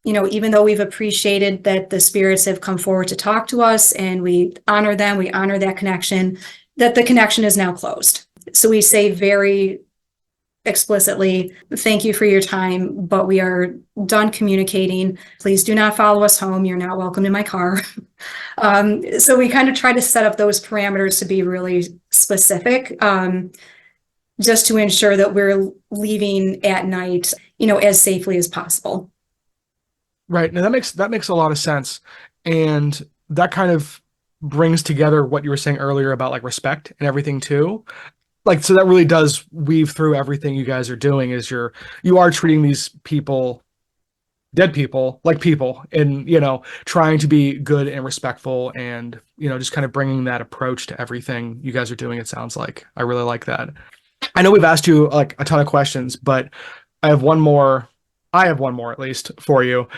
even though we've appreciated that the spirits have come forward to talk to us and we honor them, we honor that connection, that the connection is now closed. So we say very explicitly, thank you for your time, but we are done communicating. Please do not follow us home. You're not welcome in my car. So we kind of try to set up those parameters to be really specific, just to ensure that we're leaving at night, as safely as possible. Right. Now that makes a lot of sense. And that kind of brings together what you were saying earlier about like respect and everything too. Like so that really does weave through everything you guys are doing is you are treating these people, dead people, like people, and trying to be good and respectful, and just kind of bringing that approach to everything you guys are doing. It sounds like I really like that. I know we've asked you like a ton of questions, but I have one more. I have one more at least for you.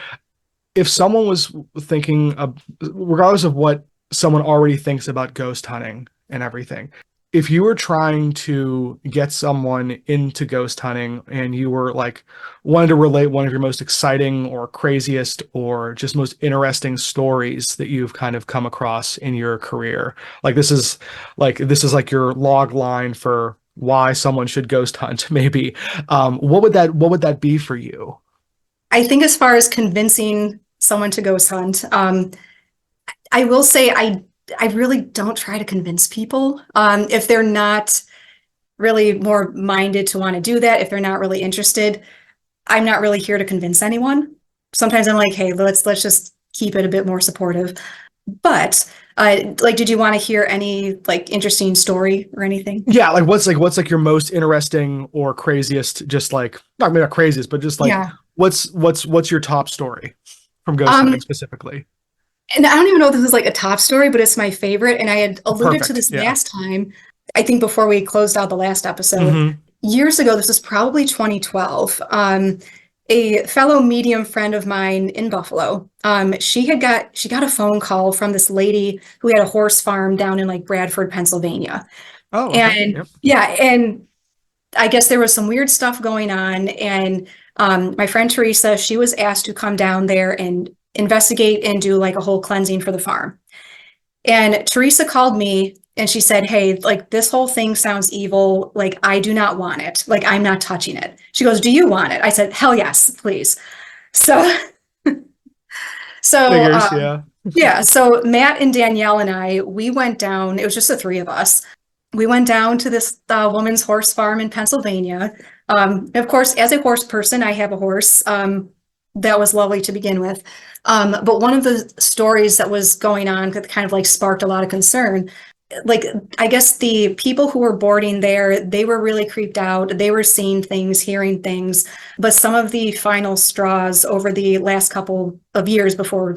If someone was thinking of, regardless of what someone already thinks about ghost hunting and everything, if you were trying to get someone into ghost hunting and you were like wanted to relate one of your most exciting or craziest or just most interesting stories that you've kind of come across in your career, like this is like your log line for why someone should ghost hunt, maybe, what would that be for you? I think as far as convincing someone to ghost hunt, I will say I really don't try to convince people. If they're not really more minded to want to do that, if they're not really interested, I'm not really here to convince anyone. Sometimes I'm like, hey, let's just keep it a bit more supportive. But like, did you want to hear any like interesting story or anything? Yeah, like what's like your most interesting or craziest, just like not maybe not craziest, but just like Yeah. what's your top story from ghost Um, hunting specifically? and I don't even know if this is like a top story, but it's my favorite. And I had alluded to Perfect. this Yeah. last time, I think before we closed out the last episode. Hmm. Years ago, this was probably 2012. A fellow medium friend of mine in Buffalo, she got a phone call from this lady who had a horse farm down in like Bradford, Pennsylvania. Oh, okay. And Yep. yeah, and I guess there was some weird stuff going on. And my friend Teresa, she was asked to come down there and investigate and do like a whole cleansing for the farm. And Teresa called me and she said, hey, like this whole thing sounds evil. Like, I do not want it. Like, I'm not touching it. She goes, do you want it? I said, hell yes, please. So, so, Figures. Yeah. yeah. So Matt and Danielle and I, we went down, it was just the three of us. We went down to this woman's horse farm in Pennsylvania. Of course, as a horse person, I have a horse. That was lovely to begin with. But one of the stories that was going on that kind of like sparked a lot of concern, like I guess the people who were boarding there, they were really creeped out. They were seeing things, hearing things. But some of the final straws over the last couple of years before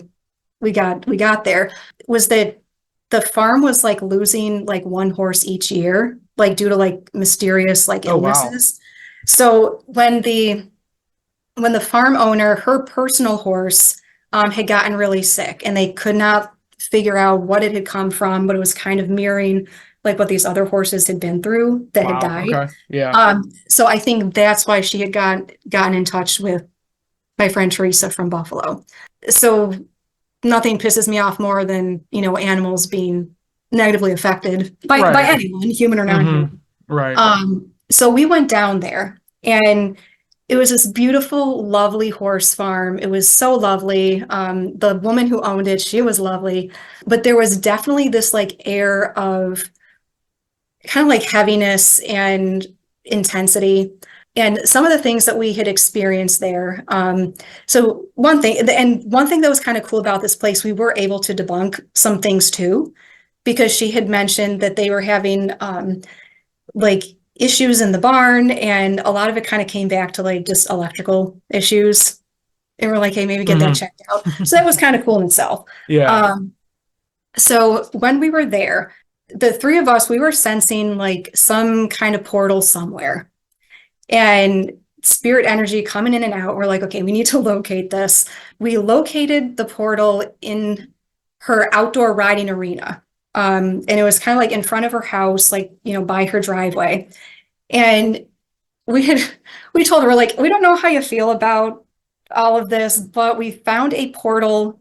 we got there was that the farm was like losing like one horse each year, like due to like mysterious like Oh, wow. illnesses. So when the farm owner, her personal horse, had gotten really sick and they could not figure out what it had come from, but it was kind of mirroring like what these other horses had been through that had Wow. died. Okay. Yeah. So I think that's why she had gotten in touch with my friend Teresa from Buffalo. So nothing pisses me off more than, animals being negatively affected by Right. anyone, human or non-human. Right. So we went down there and it was this beautiful, lovely horse farm. It was so lovely. The woman who owned it, she was lovely, but there was definitely this like air of kind of like heaviness and intensity. And some of the things that we had experienced there. So one thing that was kind of cool about this place, we were able to debunk some things too, because she had mentioned that they were having like issues in the barn, and a lot of it kind of came back to like just electrical issues. And we're like, hey, maybe get that checked out. So that was kind of cool in itself. Yeah. So when we were there, the three of us, we were sensing like some kind of portal somewhere and spirit energy coming in and out. We're like, okay, we need to locate this. We located the portal in her outdoor riding arena. And it was kind of like in front of her house, like, by her driveway. And we told her, like, we don't know how you feel about all of this, but we found a portal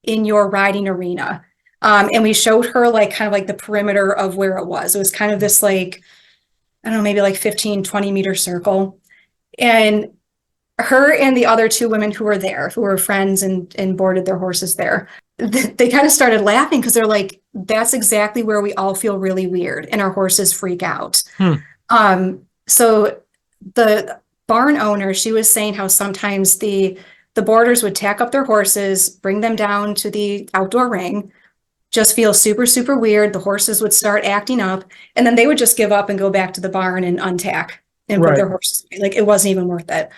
in your riding arena. And we showed her like kind of like the perimeter of where it was. It was kind of this like, I don't know, maybe like 15, 20 meter circle. And her and the other two women who were there, who were friends and boarded their horses there, they kind of started laughing because they're like, that's exactly where we all feel really weird and our horses freak out. So the barn owner, she was saying how sometimes the boarders would tack up their horses, bring them down to the outdoor ring, just feel super, super weird. The horses would start acting up, and then they would just give up and go back to the barn and untack and put their horses away. Like it wasn't even worth it.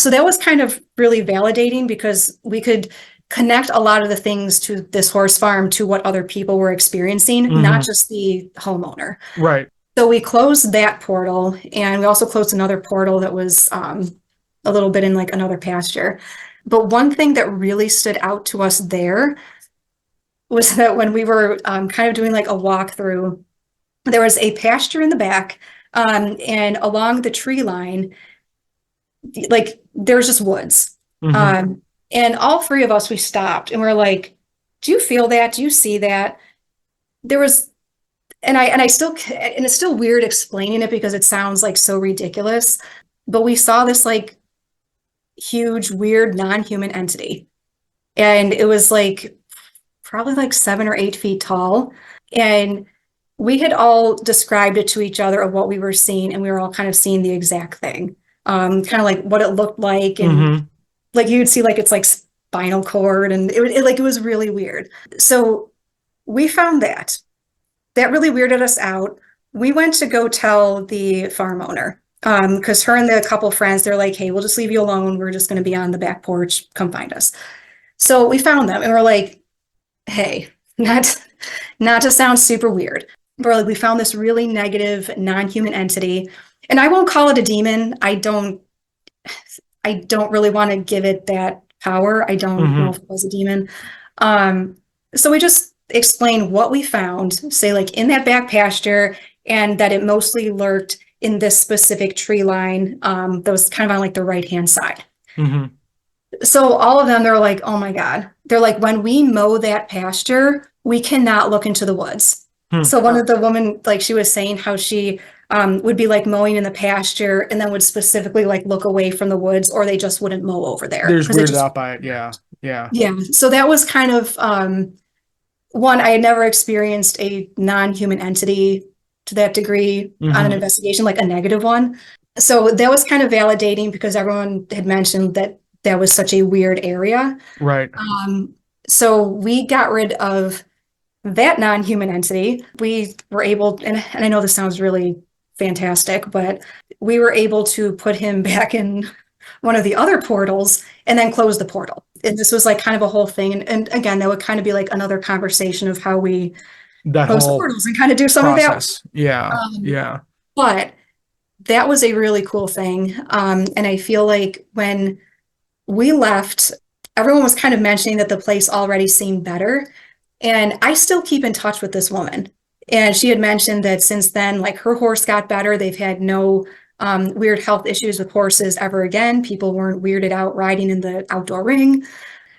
So that was kind of really validating because we could connect a lot of the things to this horse farm to what other people were experiencing, not just the homeowner. Right. So we closed that portal, and we also closed another portal that was a little bit in like another pasture. But one thing that really stood out to us there was that when we were kind of doing like a walkthrough, there was a pasture in the back, and along the tree line, like there's just woods. And all three of us, we stopped and we're like, do you feel that? Do you see that? There was, and it's still weird explaining it because it sounds like so ridiculous, but we saw this like huge, weird, non-human entity. And it was like probably like 7 or 8 feet tall. And we had all described it to each other of what we were seeing, and we were all kind of seeing the exact thing. kind of like what it looked like. And Mm-hmm. like you'd see like it's like spinal cord, and it was really weird. So we found that really weirded us out. We went to go tell the farm owner, because her and the couple friends, they're like, hey, we'll just leave you alone. We're just going to be on the back porch. Come find us. So we found them and we're like, hey, not to sound super weird, but we're like, we found this really negative non-human entity, and I won't call it a demon. I don't really want to give it that power. I don't know if it was a demon. So we just explain what we found, say like in that back pasture, and that it mostly lurked in this specific tree line, that was kind of on like the right-hand side. Mm-hmm. So all of them, they're like, oh my God. They're like, when we mow that pasture, we cannot look into the woods. Hmm. So one of the women, like she was saying how she would be like mowing in the pasture and then would specifically like look away from the woods, or they just wouldn't mow over there. They're just 'Cause it weirded out by it. Yeah. Yeah. Yeah. So that was kind of one, I had never experienced a non-human entity to that degree on an investigation, like a negative one. So that was kind of validating because everyone had mentioned that that was such a weird area. Right. So we got rid of that non-human entity. We were able, and I know this sounds really fantastic, but we were able to put him back in one of the other portals and then close the portal. And this was like kind of a whole thing. And again, that would kind of be like another conversation of how we That close whole portals and kind of do some process. of that. Yeah. Yeah. But that was a really cool thing. And I feel like when we left, everyone was kind of mentioning that the place already seemed better. And I still keep in touch with this woman. And she had mentioned that since then, like her horse got better. They've had no weird health issues with horses ever again. People weren't weirded out riding in the outdoor ring.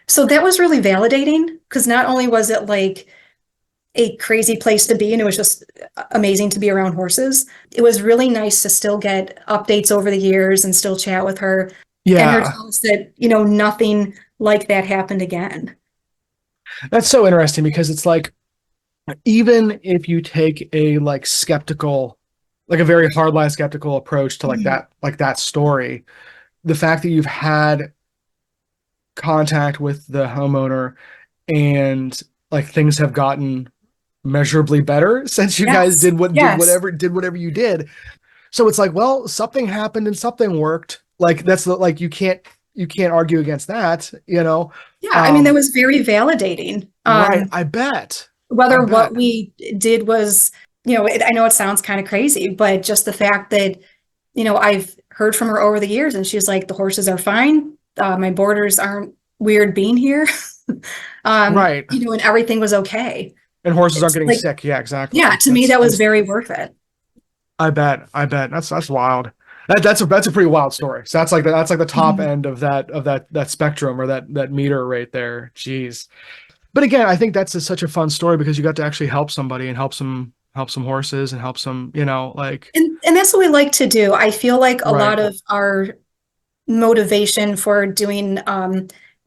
So that was really validating, because not only was it like a crazy place to be and it was just amazing to be around horses, it was really nice to still get updates over the years and still chat with her. And her Yeah. tell us that, nothing like that happened again. That's so interesting because it's like, even if you take a like skeptical, like a very hardline skeptical approach to like that story, the fact that you've had contact with the homeowner and like things have gotten measurably better since you guys did whatever you did. So it's like, well, something happened and something worked. Like that's like you can't argue against that, Yeah, I mean, that was very validating. Right, I bet. Whether what we did was, I know it sounds kind of crazy, but just the fact that, I've heard from her over the years and she's like, the horses are fine. My boarders aren't weird being here. Right. And everything was okay. And horses aren't getting like, sick. Yeah, exactly. Yeah, to me, that was very worth it. I bet. That's wild. That's a pretty wild story. So that's like the top end of that spectrum, or that meter right there. Jeez. But again, I think that's such a fun story because you got to actually help somebody and help some horses and help some, like. And that's what we like to do. I feel like a lot of our motivation for doing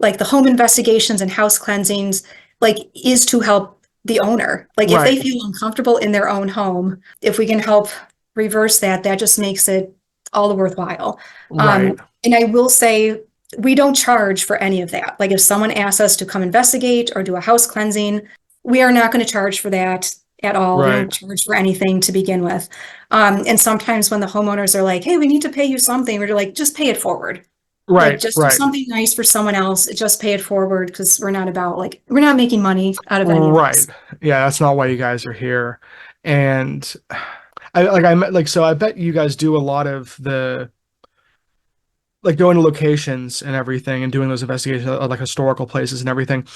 like the home investigations and house cleansings, like, is to help the owner. Like if they feel uncomfortable in their own home, if we can help reverse that just makes it all the worthwhile. And I will say, we don't charge for any of that. Like if someone asks us to come investigate or do a house cleansing, we are not going to charge for that at all. We don't charge for anything to begin with. And sometimes when the homeowners are like, hey, we need to pay you something, we're like, just pay it forward. Like, just do something nice for someone else. Just pay it forward, because we're not making money out of any of this. Yeah, that's not why you guys are here. And I bet you guys do a lot of the, like, going to locations and everything and doing those investigations of like historical places and everything.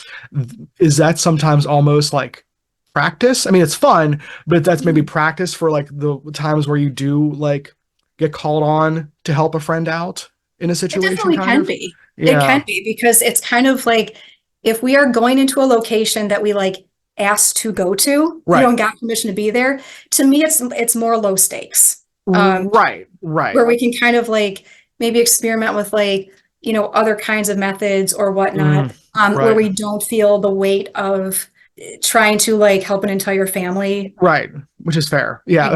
Is that sometimes almost like practice? I mean, it's fun, but that's maybe practice for like the times where you do like get called on to help a friend out in a situation. It definitely can be. Yeah. It can be, because it's kind of like, if we are going into a location that we like asked to go to, we don't got permission to be there. To me, it's more low stakes. Where we can kind of like maybe experiment with like, other kinds of methods or whatnot, where we don't feel the weight of, trying to like help an entire family. Right, which is fair. Yeah, You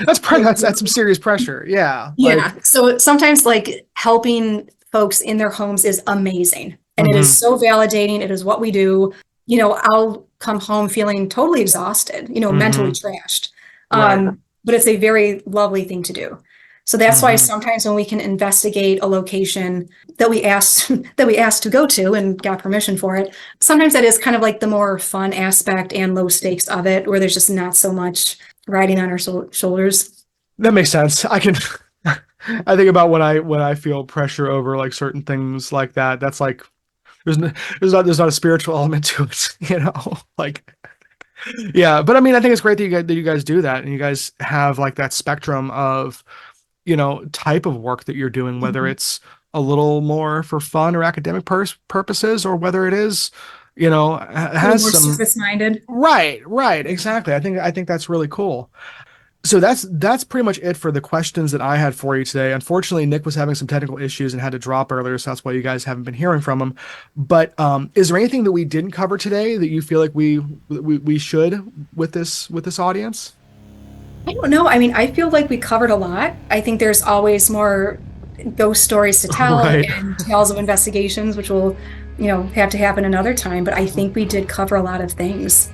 that's some serious pressure. Yeah, Yeah. So sometimes like helping folks in their homes is amazing. And it is so validating. It is what we do. I'll come home feeling totally exhausted, mentally trashed. Right. But it's a very lovely thing to do. So that's why sometimes when we can investigate a location that we asked to go to and got permission for it, sometimes that is kind of like the more fun aspect and low stakes of it, where there's just not so much riding on our shoulders. That makes sense. I think about when I feel pressure over like certain things like that. That's like there's not a spiritual element to it, like yeah. But I mean, I think it's great that you guys do that, and you guys have like that spectrum of type of work that you're doing, whether it's a little more for fun or academic purposes, or whether it is has more some service-minded. Right, exactly. I think that's really cool. So that's pretty much it for the questions that I had for you today. Unfortunately, Nick was having some technical issues and had to drop earlier, so that's why you guys haven't been hearing from him. But is there anything that we didn't cover today that you feel like we should with this audience? I don't know. I mean, I feel like we covered a lot. I think there's always more ghost stories to tell Right. and tales of investigations, which will, have to happen another time. But I think we did cover a lot of things.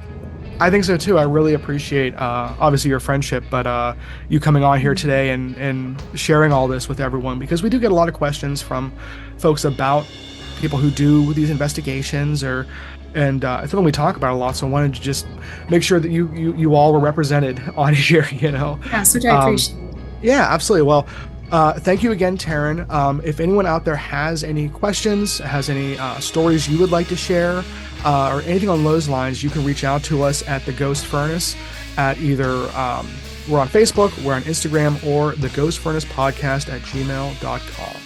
I think so too. I really appreciate obviously your friendship, but you coming on here today and sharing all this with everyone, because we do get a lot of questions from folks about people who do these investigations and it's something we talk about a lot. So I wanted to just make sure that you all were represented on here, Yes, which I appreciate. Yeah, absolutely. Well, thank you again, Taryn. If anyone out there has any questions, has any stories you would like to share, or anything on those lines, you can reach out to us at the Ghost Furnace at either we're on Facebook, we're on Instagram, or the Ghost Furnace Podcast at gmail.com.